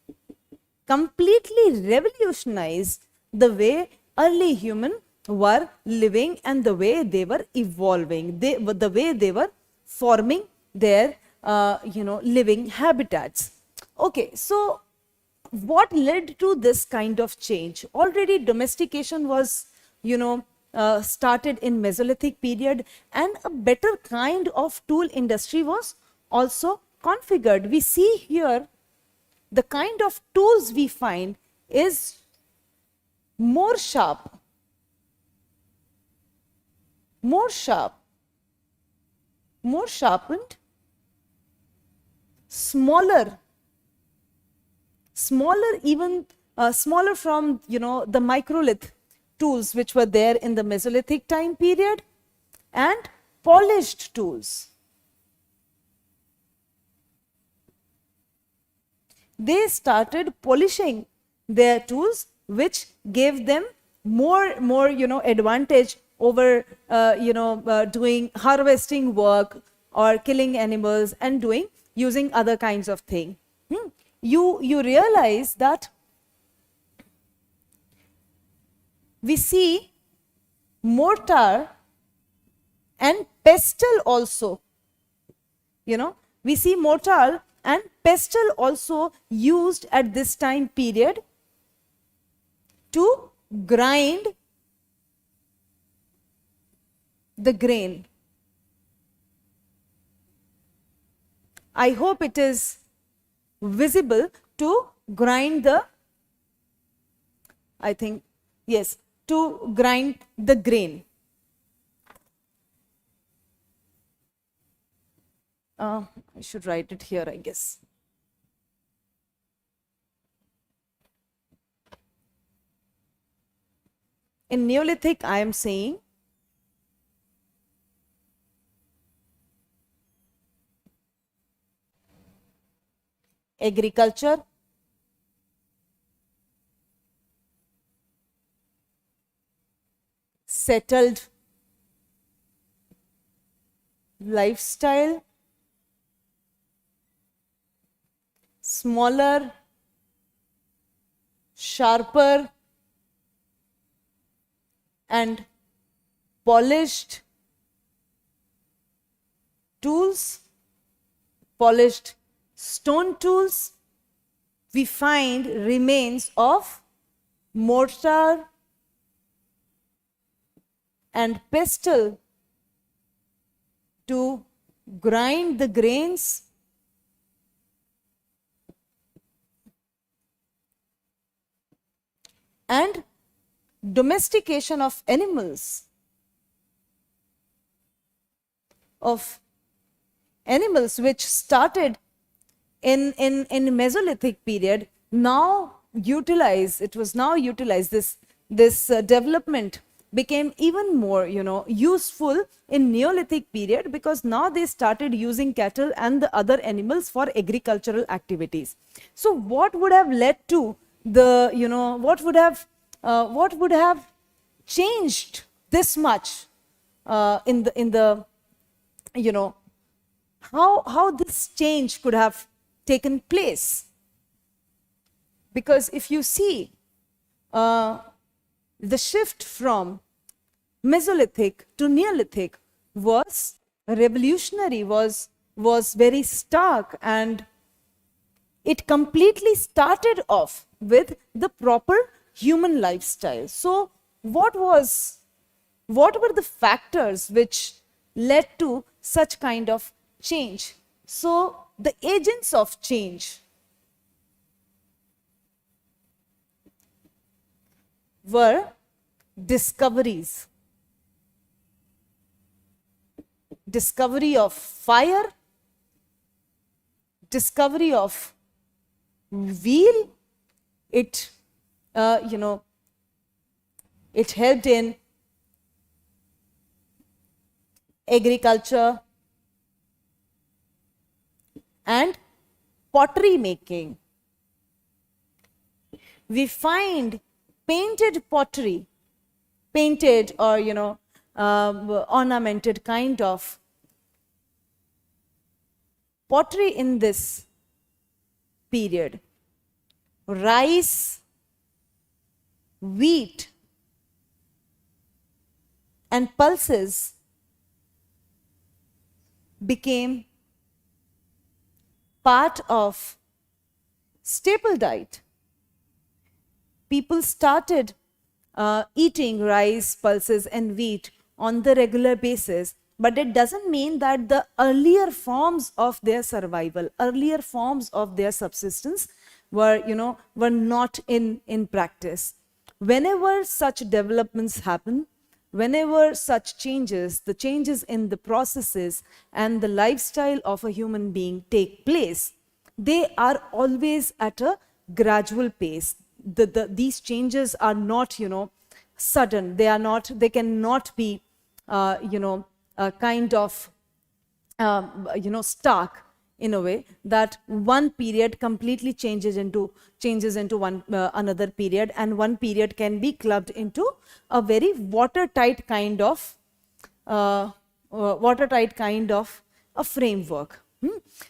completely revolutionized the way early humans were living and the way they were evolving, the way they were forming their living habitats. Okay, so what led to this kind of change? Already domestication was, started in Mesolithic period, and a better kind of tool industry was also configured. We see here the kind of tools we find is more sharp, more sharpened, smaller even, smaller from, the microlith tools which were there in the Mesolithic time period, and polished tools. They started polishing their tools, which gave them more advantage over doing harvesting work or killing animals and using other kinds of thing. You realize that we see mortar and pestle also. We see mortar and pestle also used at this time period to grind the grain. I hope it is visible. To grind the, I think, yes, to grind the grain. I should write it here, I guess. In Neolithic, I am saying agriculture, settled lifestyle, smaller, sharper, and polished tools, polished stone tools. We find remains of mortar and pestle to grind the grains, and domestication of animals, which started in Mesolithic period, now utilized. It was now utilized. This development became even more useful in Neolithic period, because now they started using cattle and the other animals for agricultural activities. So what would have led to the what would have changed this much in the how this change could have taken place? Because if you see the shift from Mesolithic to Neolithic was revolutionary, was very stark, and it completely started off with the proper human lifestyle. So what were the factors which led to such kind of change? So the agents of change were discoveries. Discovery of fire, discovery of wheel. It it helped in agriculture and pottery making. We find painted pottery, painted or ornamented kind of pottery in this period. Rice, wheat, and pulses became part of staple diet. people started eating rice, pulses, and wheat on the regular basis, but it doesn't mean that the earlier forms of their survival, earlier forms of their subsistence were not in practice. Whenever such developments happen, whenever such changes, the changes in the processes and the lifestyle of a human being take place, they are always at a gradual pace. These changes are not, sudden. They cannot be, kind of, stark, in a way that one period completely changes into one another period, and one period can be clubbed into a very watertight kind of a framework.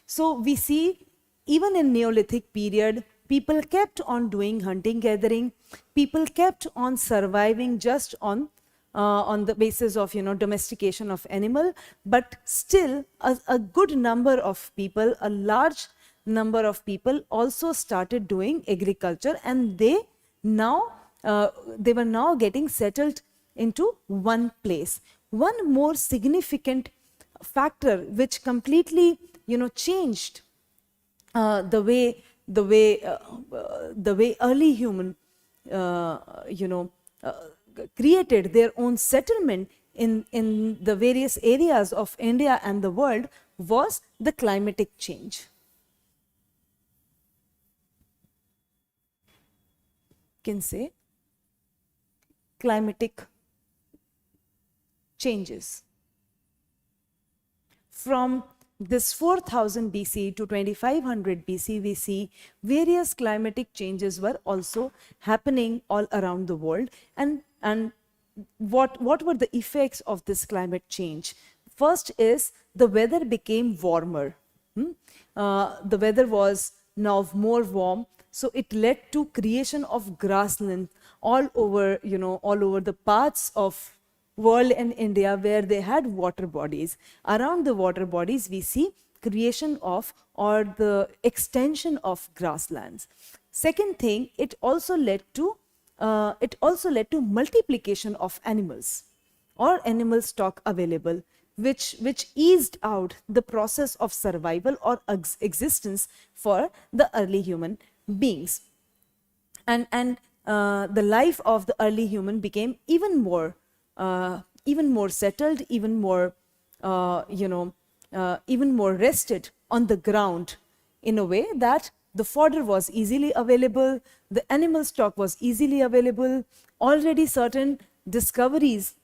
So we see, even in Neolithic period, people kept on doing hunting gathering. People kept on surviving just on the basis of domestication of animal, but still a good number of people, a large number of people also started doing agriculture, and they were now getting settled into one place. One more significant factor which completely changed the way early human you know uh, created their own settlement in the various areas of India and the world was the climatic change. Can say climatic changes. From this 4000 BC to 2500 BC, we see various climatic changes were also happening all around the world. And what were the effects of this climate change? First is the weather became warmer. The weather was now more warm, so it led to creation of grassland all over the parts of world and India where they had water bodies. Around the water bodies, we see creation of or the extension of grasslands. Second thing, it also led to multiplication of animals or animal stock available, which eased out the process of survival or existence for the early human beings. And the life of the early human became even more settled, even more rested on the ground, in a way that the fodder was easily available, the animal stock was easily available. Already certain discoveries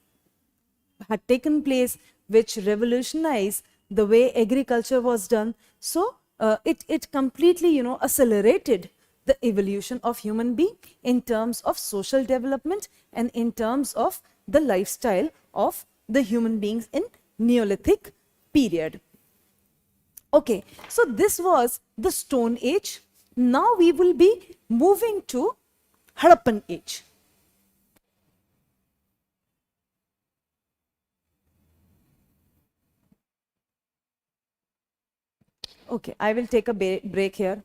had taken place which revolutionized the way agriculture was done. So it completely accelerated the evolution of human being in terms of social development and in terms of the lifestyle of the human beings in Neolithic period. Okay, so this was the Stone Age. Now we will be moving to Harappan Age. Okay, I will take a break here.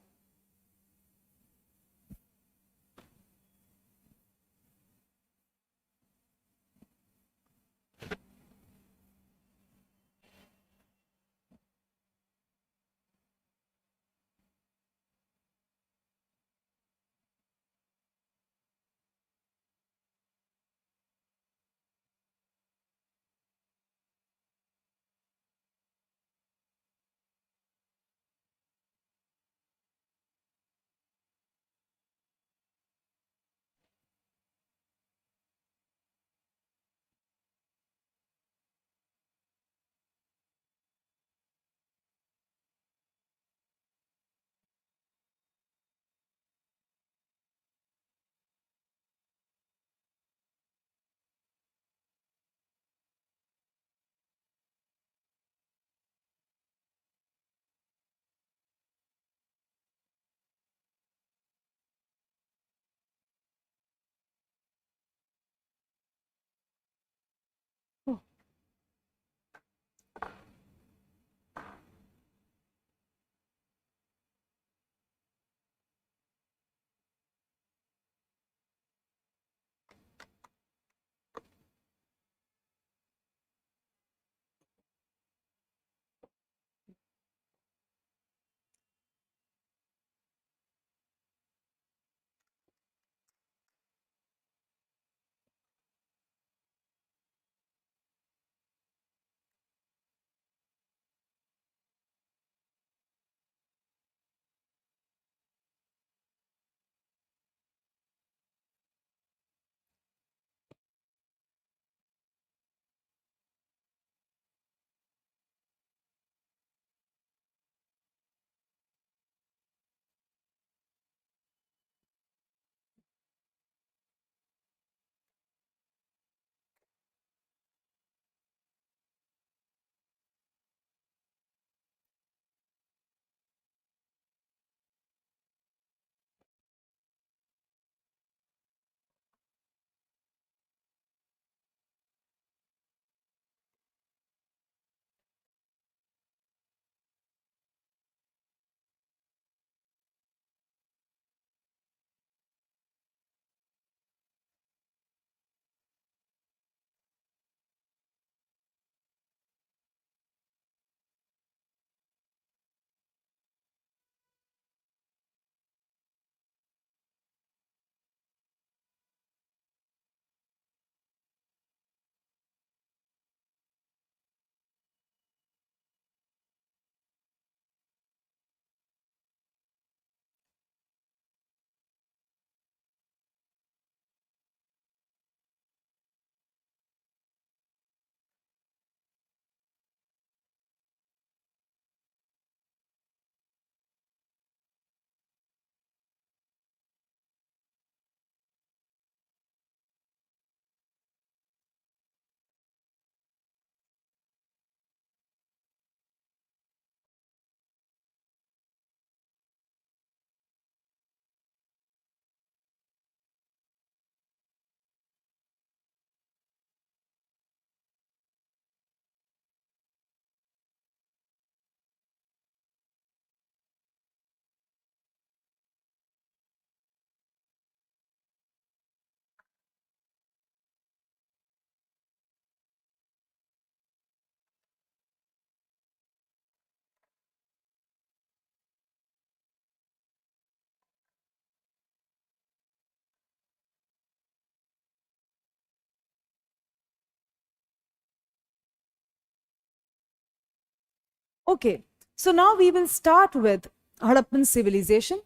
Okay, so now we will start with Harappan civilization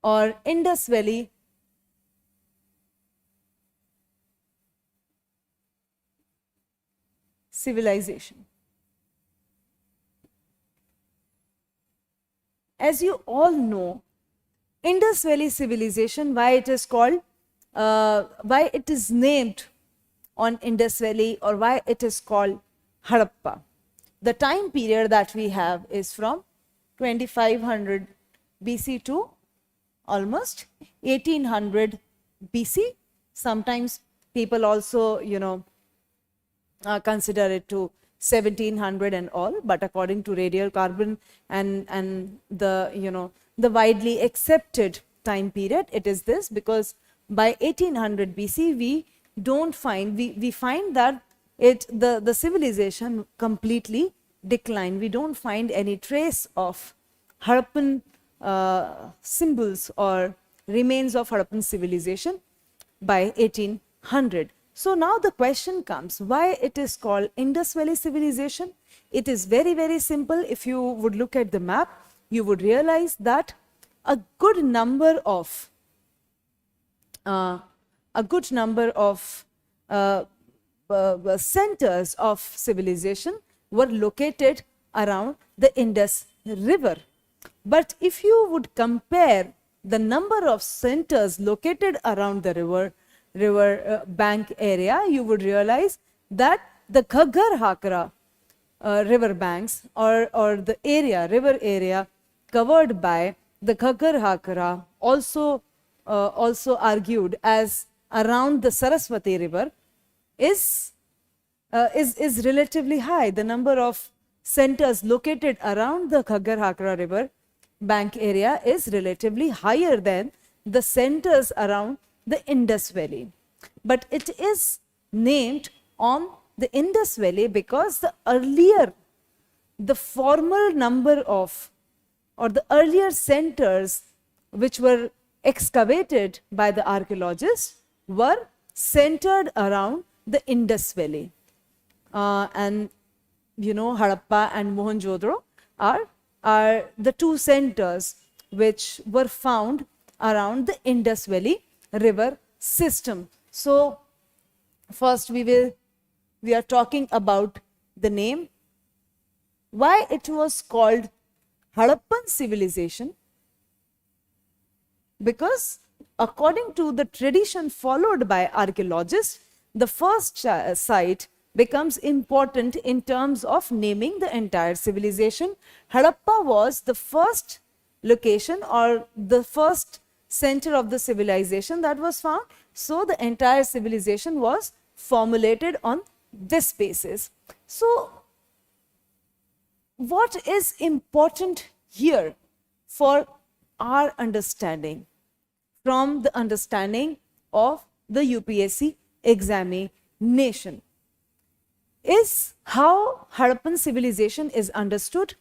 or Indus Valley civilization. As you all know, Indus Valley civilization, why it is called, why it is named on Indus Valley, or why it is called Harappa. The time period that we have is from 2500 BC to almost 1800 BC. Sometimes people also, consider it to 1700 and all, but according to radiocarbon and the widely accepted time period, it is this, because by 1800 BC we find that the civilization completely declined. We don't find any trace of Harappan symbols or remains of Harappan civilization by 1800. So now the question comes, why it is called Indus Valley civilization? It is very, very simple. If you would look at the map, you would realize that a good number of centers of civilization were located around the Indus River. But if you would compare the number of centers located around the river bank area, you would realize that the Ghaggar Hakra river banks, or the river area covered by the Ghaggar Hakra, also argued as around the Saraswati river, is relatively high. The number of centers located around the Ghaggar Hakra river bank area is relatively higher than the centers around the Indus Valley. But it is named on the Indus Valley because the former number of, or the earlier centers which were excavated by the archaeologists were centered around the Indus Valley. And Harappa and Mohenjo-daro are the two centers which were found around the Indus Valley river system. So first we are talking about the name, why it was called Harappan civilization, because according to the tradition followed by archaeologists, the first site becomes important in terms of naming the entire civilization. Harappa was the first location or the first center of the civilization that was found. So the entire civilization was formulated on this basis. So what is important here for our understanding, from the understanding of the UPSC examination, is how Harappan civilization is understood.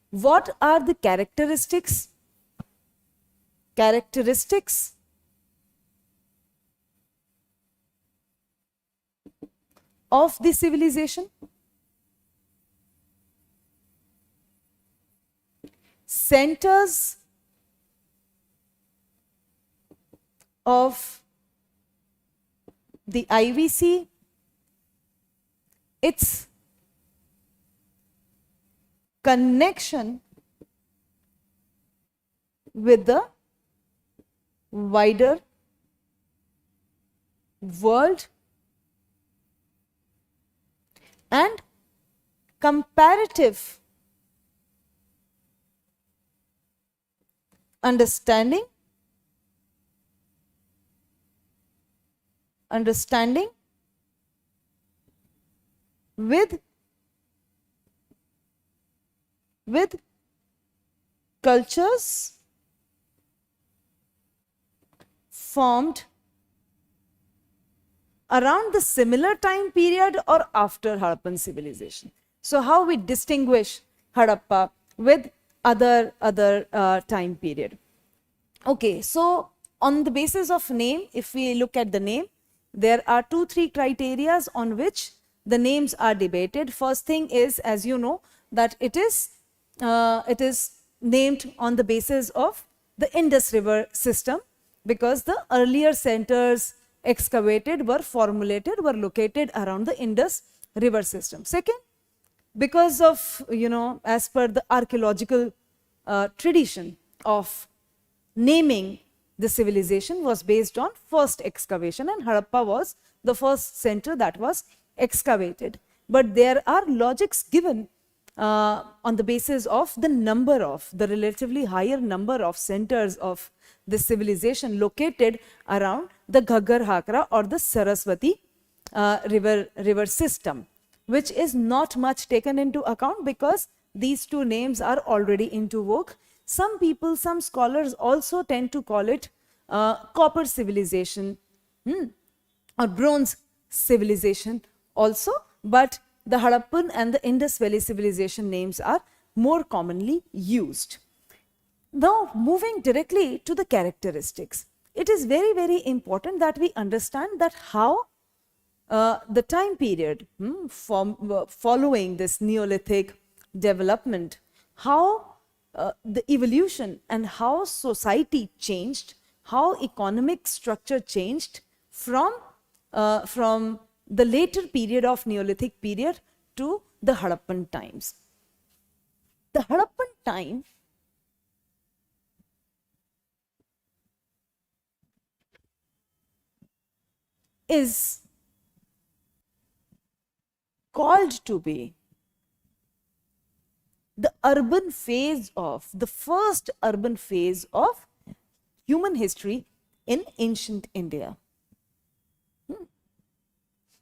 What are the characteristics of the civilization? Centers of the IVC, its connection with the wider world, and comparative understanding with cultures formed around the similar time period or after Harappan civilization. So how we distinguish Harappa with other time period? Okay, so on the basis of name, if we look at the name, there are 2-3 criteria on which the names are debated. First thing is, as you know, that it is named on the basis of the Indus River system, because the earlier centers excavated were located around the Indus River system. Second, because of, as per the archaeological tradition of naming the civilization was based on first excavation, and Harappa was the first center that was excavated. But there are logics given on the basis of the relatively higher number of centers of this civilization located around the Ghaggar Hakra or the Saraswati river system, which is not much taken into account because these two names are already into vogue. Some people, some scholars also tend to call it copper civilization or bronze civilization also, but the Harappan and the Indus Valley civilization names are more commonly used. Now, moving directly to the characteristics, it is very, very important that we understand that how the time period following this Neolithic development, how the evolution and how society changed, how economic structure changed from the later period of Neolithic period to the Harappan times. The Harappan time is called to be the first urban phase of human history in ancient India.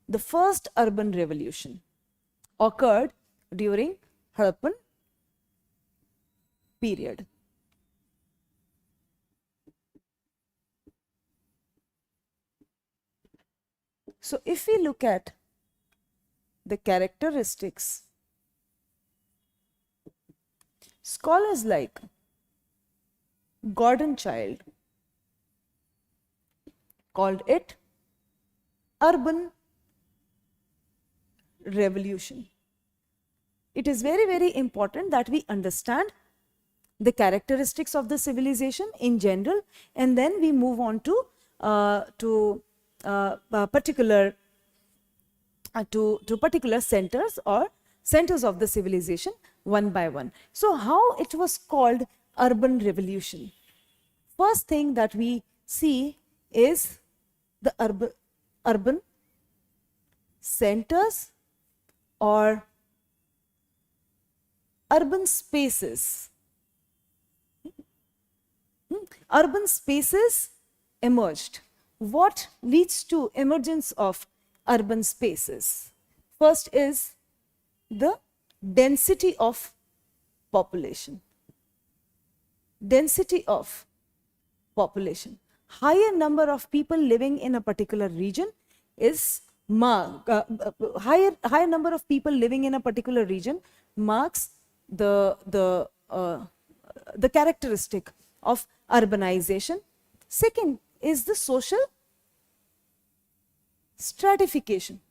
The first urban revolution occurred during Harappan period. So if we look at the characteristics, scholars like Gordon Child called it urban revolution. It is very, very important that we understand the characteristics of the civilization in general, and then we move on to particular centers or centers of the civilization one by one. So how it was called urban revolution? First thing that we see is the urban centers or urban spaces. Urban spaces emerged. What leads to emergence of urban spaces? First is the density of population. Density of population. Higher number of people living in a particular region is higher number of people living in a particular region marks the characteristic of urbanization. Second is the social stratification.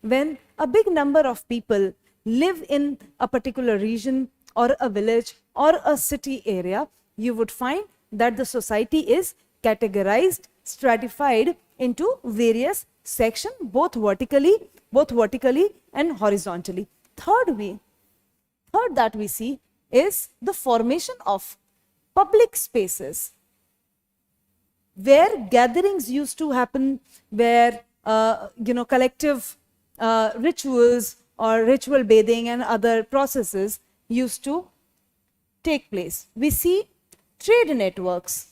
When a big number of people live in a particular region or a village or a city area, you would find that the society is categorized, stratified into various sections, both vertically and horizontally. Third that we see is the formation of public spaces where gatherings used to happen, where collective rituals or ritual bathing and other processes used to take place. We see trade networks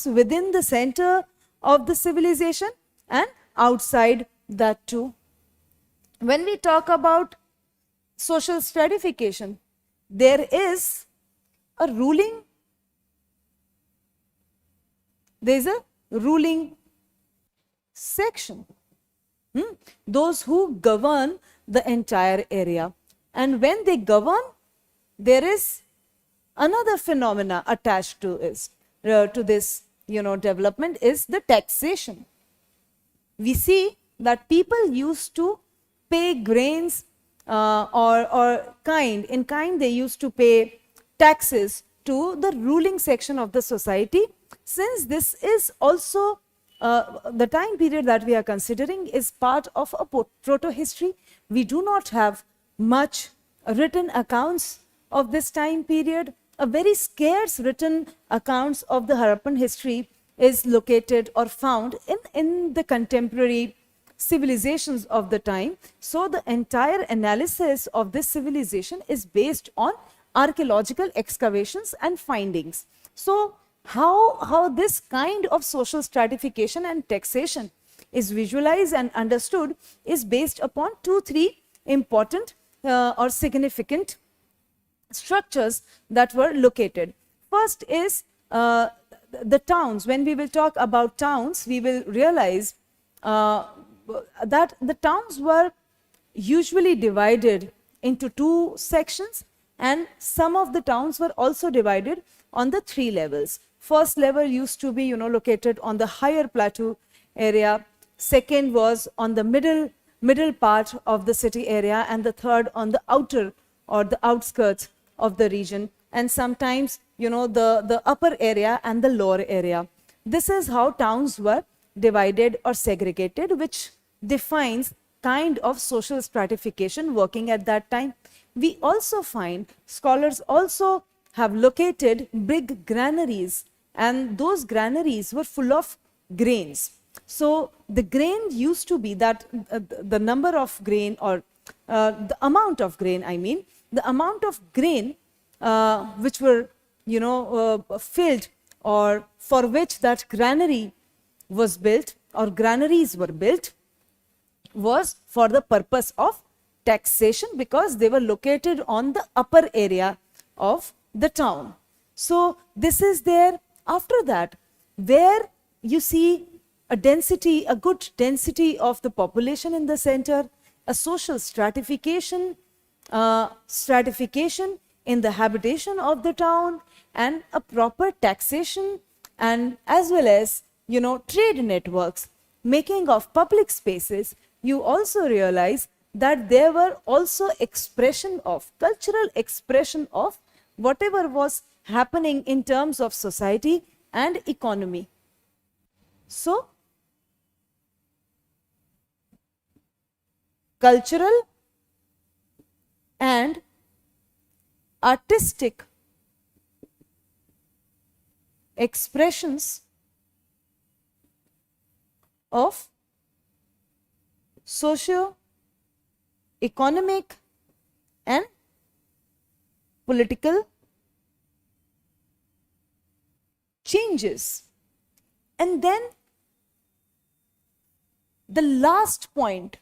within the center of the civilization and outside that too. When we talk about social stratification, there is a ruling section, those who govern the entire area, and when they govern, there is another phenomena attached to it. to this, development is the taxation. We see that people used to pay grains or in kind they used to pay taxes to the ruling section of the society. Since this is also the time period that we are considering is part of a proto-history, we do not have much written accounts of this time period. A very scarce written accounts of the Harappan history is located or found in the contemporary civilizations of the time. So the entire analysis of this civilization is based on archaeological excavations and findings. So how this kind of social stratification and taxation is visualized and understood is based upon 2-3 important or significant structures that were located. First is the towns. When we will talk about towns, we will realize that the towns were usually divided into 2 sections, and some of the towns were also divided on the 3 levels. First level used to be located on the higher plateau area, second was on the middle part of the city area, and the third on the outer or the outskirts of the region, and sometimes the upper area and the lower area. This is how towns were divided or segregated, which defines kind of social stratification working at that time. We also find scholars also have located big granaries, and those granaries were full of grains. So the grain used to be that the number of grain or the amount of grain, the amount of grain which were filled or for which that granary was built or granaries were built was for the purpose of taxation, because they were located on the upper area of the town. So this is there. After that, where you see a good density of the population in the center, a social stratification in the habitation of the town, and a proper taxation, and as well as trade networks, making of public spaces, you also realize that there were also cultural expression of whatever was happening in terms of society and economy. So cultural and artistic expressions of socio-economic and political changes. And then the last point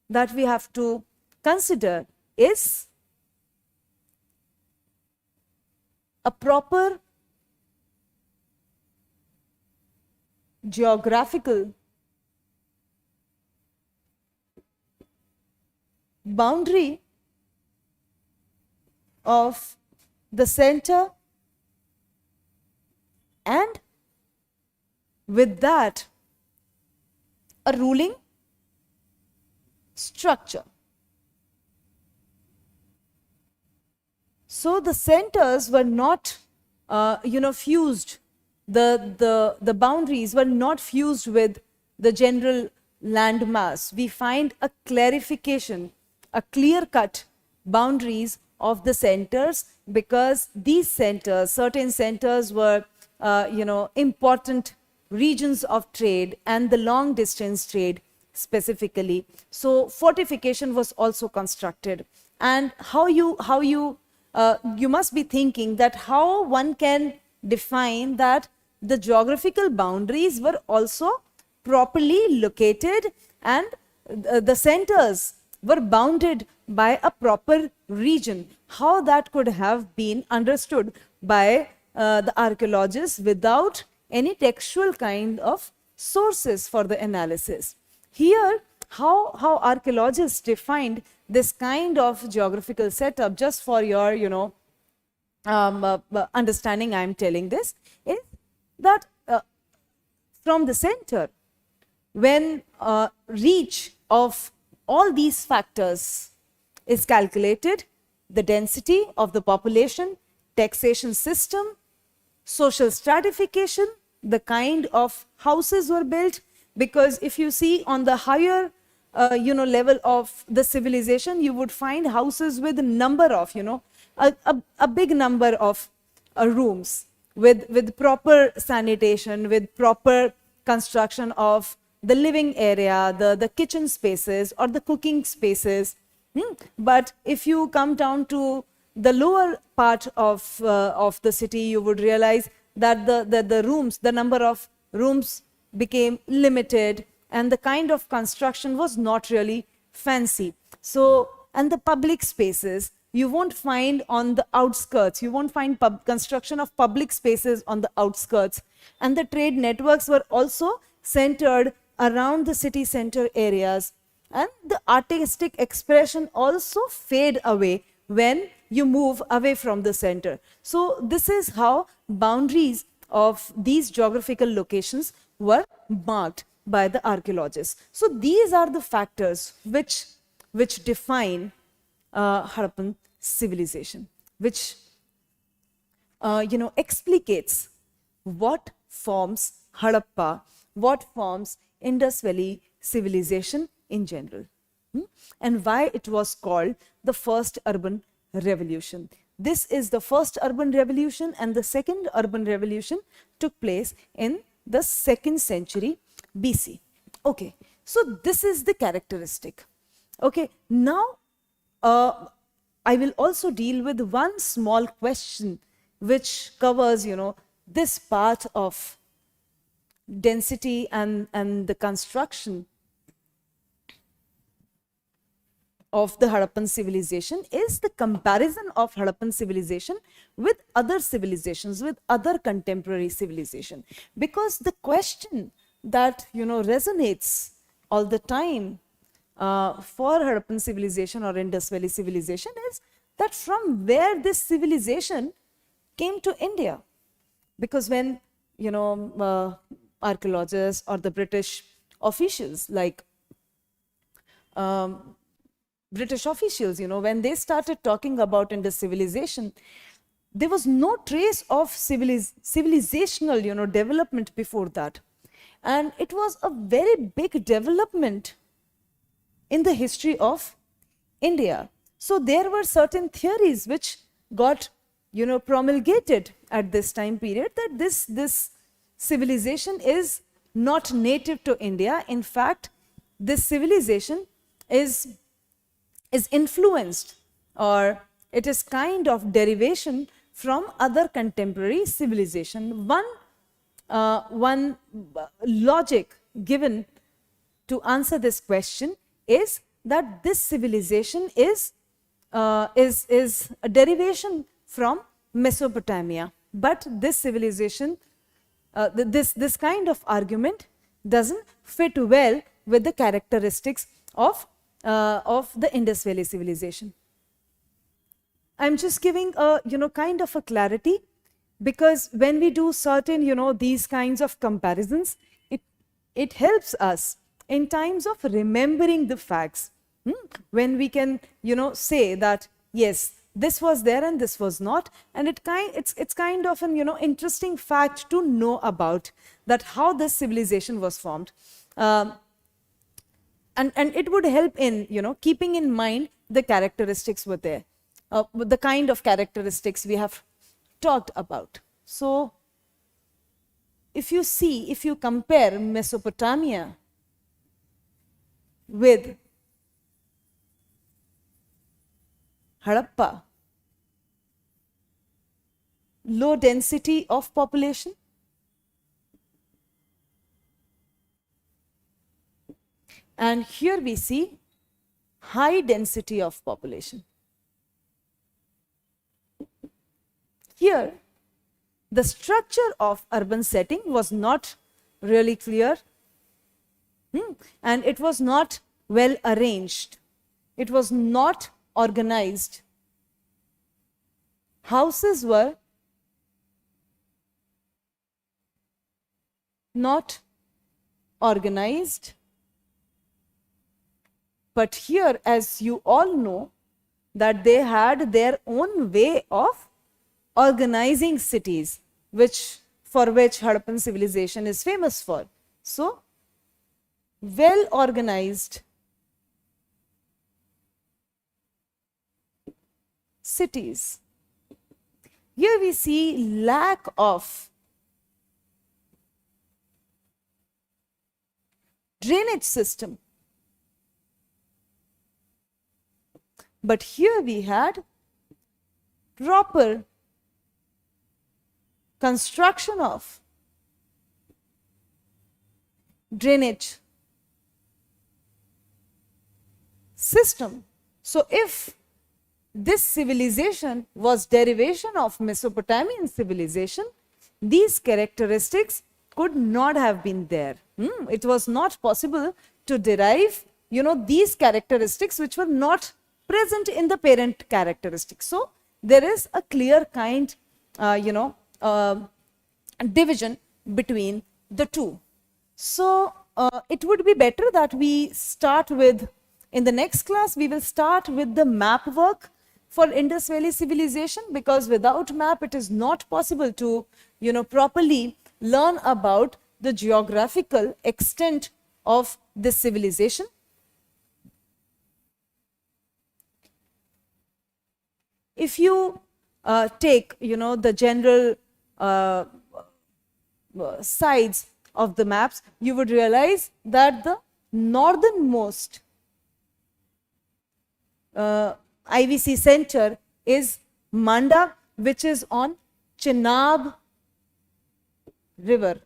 that we have to consider is a proper geographical boundary of the center, and with that a ruling structure. So the centers were not fused, the boundaries were not fused with the general land mass. We find a clarification, a clear-cut boundaries of the centers, because these centers, certain centers were important regions of trade and the long distance trade specifically. So fortification was also constructed. And you must be thinking that how one can define that the geographical boundaries were also properly located and the centers were bounded by a proper region. How that could have been understood by the archaeologists without any textual kind of sources for the analysis. Here, how archaeologists defined this kind of geographical setup, just for your understanding, I am telling this, is that from the center, when reach of all these factors is calculated, the density of the population, taxation system, social stratification, the kind of houses were built, because if you see on the higher level of the civilization, you would find houses with a number of, a big number of rooms with proper sanitation, with proper construction of the living area, the kitchen spaces or the cooking spaces. But if you come down to the lower part of the city, you would realize that the rooms, the number of rooms became limited, and the kind of construction was not really fancy. So, and the public spaces, you won't find on the outskirts, you won't find construction of public spaces on the outskirts. And the trade networks were also centered around the city center areas. And the artistic expression also fade away when you move away from the center. So this is how boundaries of these geographical locations were marked by the archaeologists. So these are the factors which define Harappan civilization, which explicates what forms Harappa, what forms Indus Valley civilization in general, and why it was called the first urban revolution. This is the first urban revolution, and the second urban revolution took place in the 2nd century BC. Okay, so this is the characteristic. Okay, now I will also deal with one small question which covers, this part of density and the construction of the Harappan civilization, is the comparison of Harappan civilization with other civilizations, with other contemporary civilization. Because the question that resonates all the time for Harappan civilization or Indus Valley civilization is that from where this civilization came to India. Because when archaeologists or the British officials, like British officials, when they started talking about Indus civilization, there was no trace of civilizational, development before that. And it was a very big development in the history of India. So there were certain theories which got, promulgated at this time period, that this civilization is not native to India. In fact, this civilization is influenced, or it is kind of derivation from other contemporary civilization. One logic given to answer this question is that this civilization is a derivation from Mesopotamia. But this civilization, this kind of argument doesn't fit well with the characteristics of the Indus Valley civilization. I'm just giving a kind of a clarity, because when we do certain these kinds of comparisons, it helps us in times of remembering the facts. When we can say that yes, this was there and this was not, and it's kind of an interesting fact to know about, that how this civilization was formed. And it would help in keeping in mind the characteristics were there, the kind of characteristics we have talked about. So if you compare Mesopotamia with Harappa, low density of population, and here we see high density of population. Here, the structure of urban setting was not really clear, and it was not well arranged. It was not organized. Houses were not organized. But here, as you all know, that they had their own way of organizing cities, for which Harappan civilization is famous for. So, well organized cities. Here we see lack of drainage system. But here we had proper construction of drainage system. So if this civilization was derivation of Mesopotamian civilization, these characteristics could not have been there. It was not possible to derive, these characteristics which were not present in the parent characteristics. So there is a clear kind, division between the two. So it would be better that we start with, in the next class, we will start with the map work for Indus Valley civilization, because without map it is not possible to, properly learn about the geographical extent of this civilization. If you take, the general sides of the maps, you would realize that the northernmost IVC center is Manda, which is on Chenab river.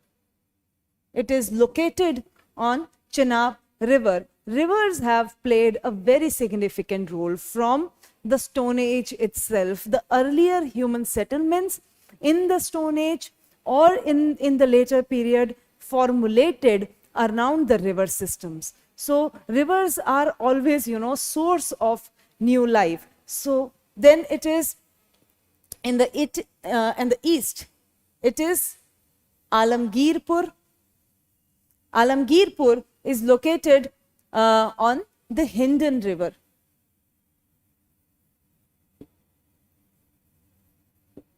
It is located on Chenab river. Rivers have played a very significant role from the Stone Age itself. The earlier human settlements in the Stone Age or in the later period formulated around the river systems. So rivers are always, source of new life. So then it is in the east, it is Alamgirpur. Alamgirpur is located on the Hindon river.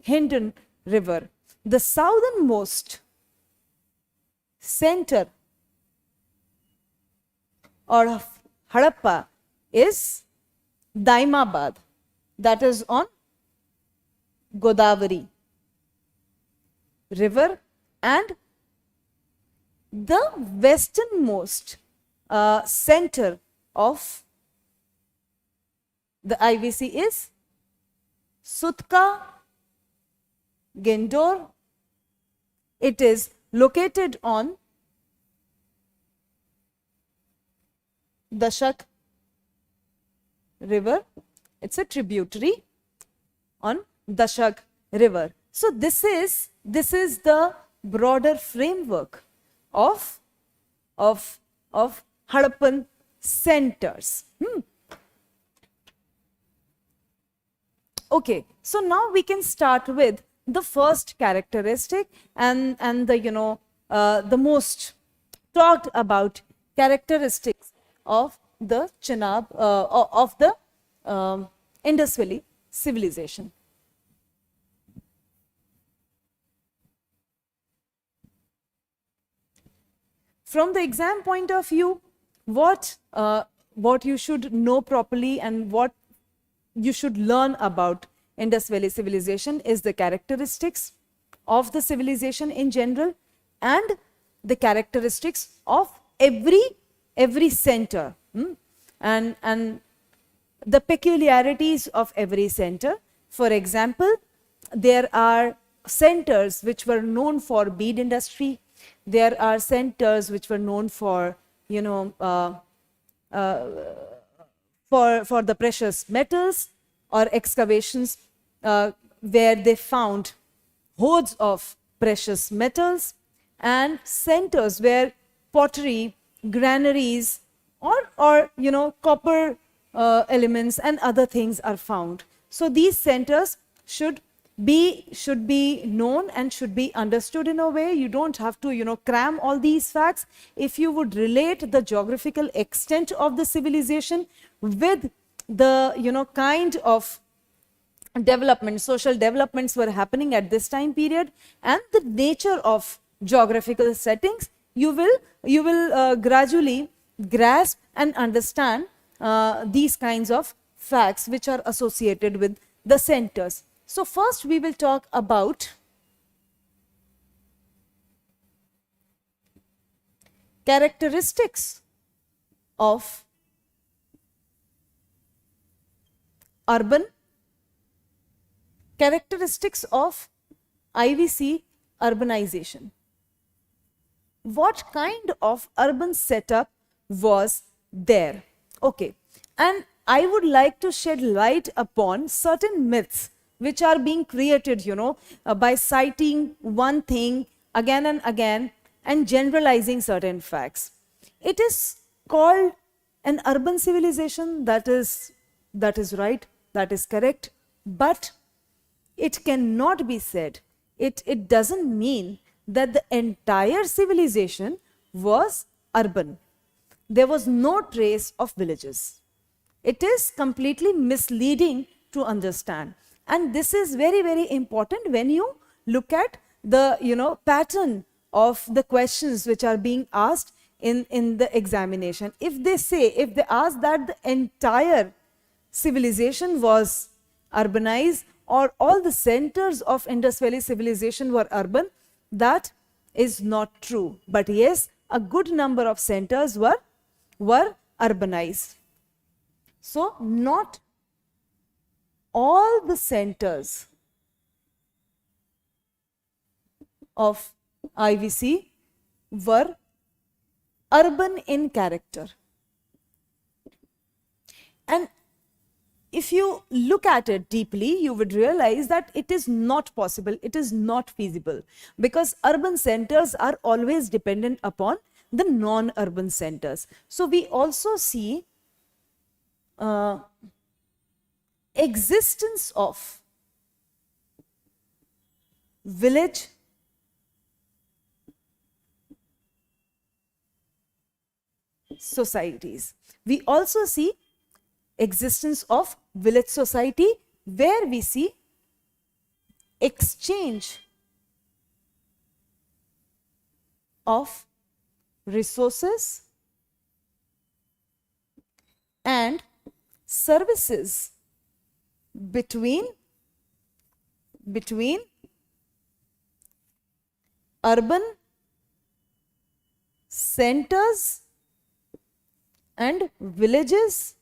Hindon river. The southernmost center of Harappa is Daimabad, that is on Godavari river, and the westernmost center of the IVC is Sutka Gendor. It is located on Dashak river. It's a tributary on Dashak river. So this is the broader framework of Harappan centers. Okay, so now we can start with the first characteristic and the most talked about characteristics of the Chenab of the Indus Valley civilization. From the exam point of view, what you should know properly and what you should learn about Indus Valley civilization is the characteristics of the civilization in general and the characteristics of every center, and the peculiarities of every center. For example, there are centers which were known for bead industry. There are centers which were known for, for the precious metals, or excavations where they found hoards of precious metals, and centers where pottery, granaries, or copper elements and other things are found. So these centers should B should be known and should be understood in a way. You don't have to, cram all these facts. If you would relate the geographical extent of the civilization with the, kind of development, social developments were happening at this time period and the nature of geographical settings, you will gradually grasp and understand these kinds of facts which are associated with the centers. So first we will talk about characteristics of urban, characteristics of IVC urbanization. What kind of urban setup was there? Okay, and I would like to shed light upon certain myths which are being created, by citing one thing again and again and generalizing certain facts. It is called an urban civilization, that is right, that is correct, but it cannot be said, it doesn't mean that the entire civilization was urban. There was no trace of villages. It is completely misleading to understand. And this is very, very important when you look at the pattern of the questions which are being asked in the examination. If they ask that the entire civilization was urbanized or all the centers of Indus Valley civilization were urban, that is not true. But yes, a good number of centers were urbanized. So not all the centers of IVC were urban in character. And if you look at it deeply, you would realize that it is not possible, it is not feasible, because urban centers are always dependent upon the non-urban centers. So we also see existence of village societies. We also see existence of village society, where we see exchange of resources and services between urban centers and villages,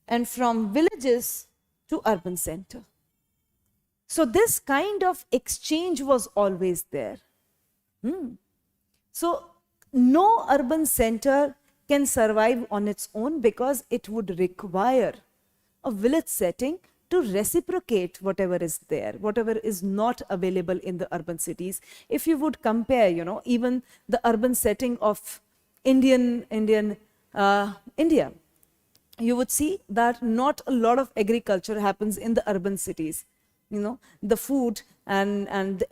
and from villages to urban center. So this kind of exchange was always there. So no urban center can survive on its own, because it would require a village setting to reciprocate whatever is there, whatever is not available in the urban cities. If you would compare, even the urban setting of India, you would see that not a lot of agriculture happens in the urban cities. The food and the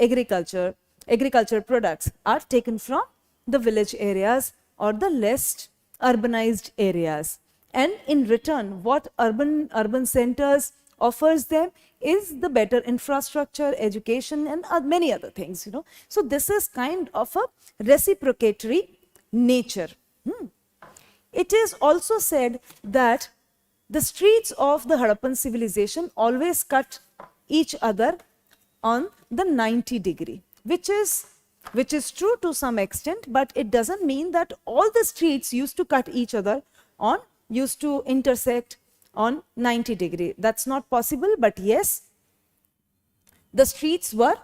agriculture products are taken from the village areas or the less urbanized areas. And in return, what urban centers offers them is the better infrastructure, education, and many other things. So this is kind of a reciprocatory nature. It is also said that the streets of the Harappan civilization always cut each other on the 90-degree, which is true to some extent, but it doesn't mean that all the streets used to cut each other used to intersect on 90-degree. That's not possible, but yes, the streets were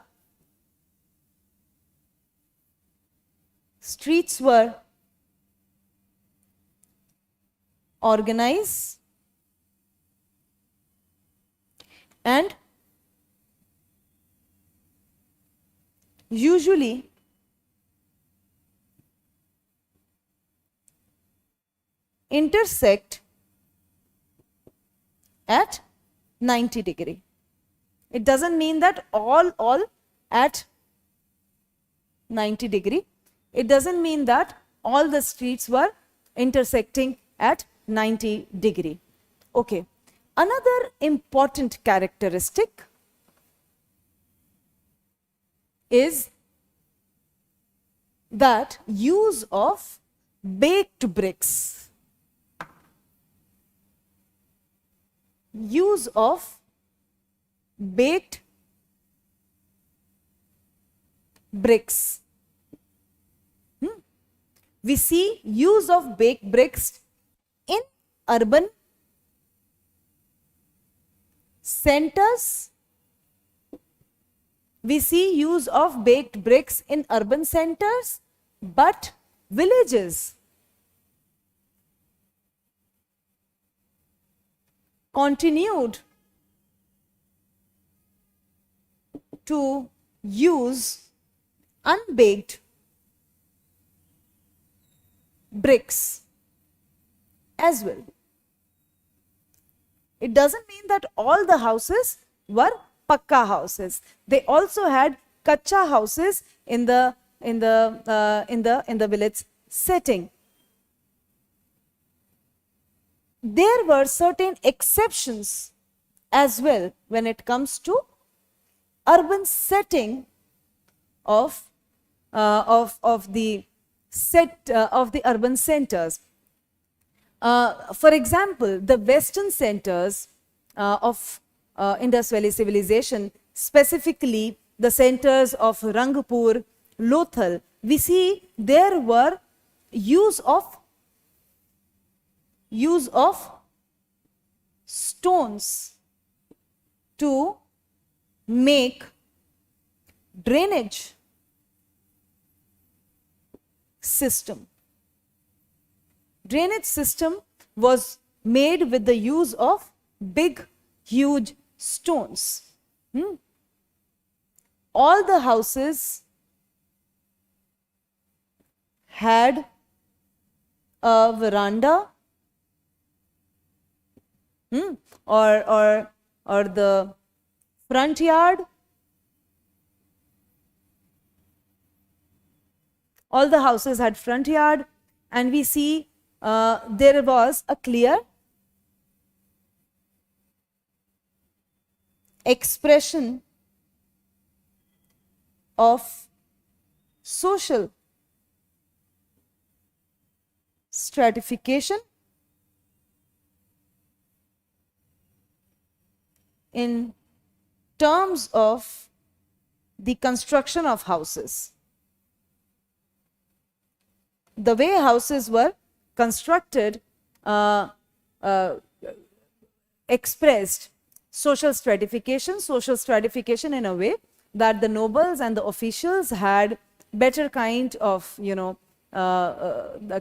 organized and usually intersect at 90-degree. It doesn't mean that all at 90 degree. It doesn't mean that all the streets were intersecting at 90 degree. Okay. Another important characteristic is that use of baked bricks. Use of baked bricks. We see use of baked bricks in urban centers. We see use of baked bricks in urban centers, but villages continued to use unbaked bricks as well. It doesn't mean that all the houses were pakka houses. They also had kacha houses in the village setting. There were certain exceptions as well when it comes to urban setting of the urban centers. For example, the western centers of Indus Valley civilization, specifically the centers of Rangpur, Lothal, we see there were use of stones to make drainage system. Drainage system was made with the use of big, huge stones. All the houses had a veranda or the front yard. All the houses had front yard, and we see there was a clear expression of social stratification in terms of the construction of houses. The way houses were constructed expressed social stratification in a way that the nobles and the officials had better kind of, the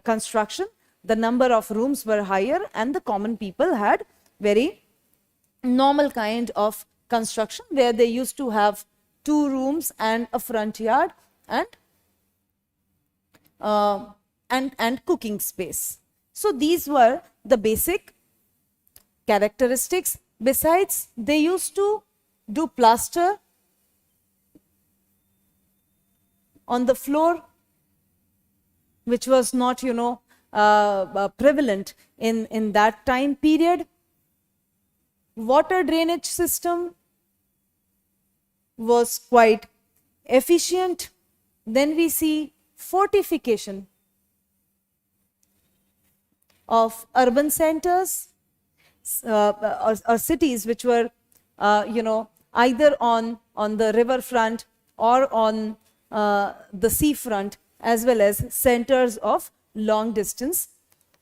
construction. The number of rooms were higher, and the common people had very normal kind of construction, where they used to have 2 rooms and a front yard and cooking space. So these were the basic characteristics. Besides, they used to do plaster on the floor, which was not, prevalent in that time period. Water drainage system was quite efficient. Then we see fortification of urban centers or cities which were, either on the river front or on the sea front, as well as centers of long distance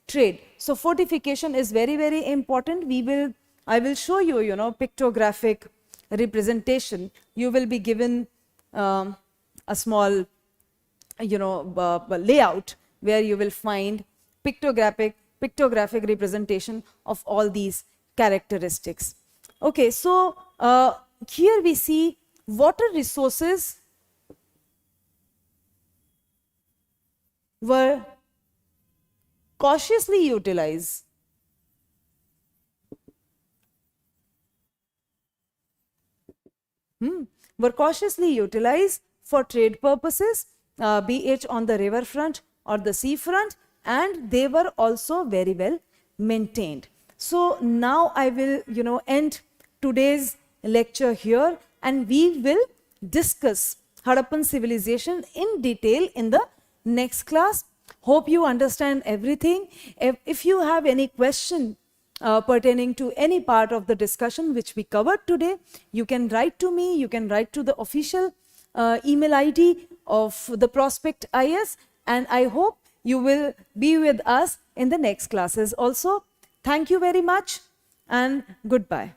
trade. So fortification is very, very important. I will show you, pictographic representation. You will be given a small, layout where you will find pictographic representation of all these characteristics. Okay, so here we see water resources were cautiously utilized. were cautiously utilized for trade purposes, be it on the riverfront or the seafront, and they were also very well maintained. So now I will, end today's lecture here, and we will discuss Harappan civilization in detail in the next class. Hope you understand everything. If you have any question pertaining to any part of the discussion which we covered today, you can write to me, you can write to the official email ID of the Prospect IS, and I hope you will be with us in the next classes also. Thank you very much and goodbye.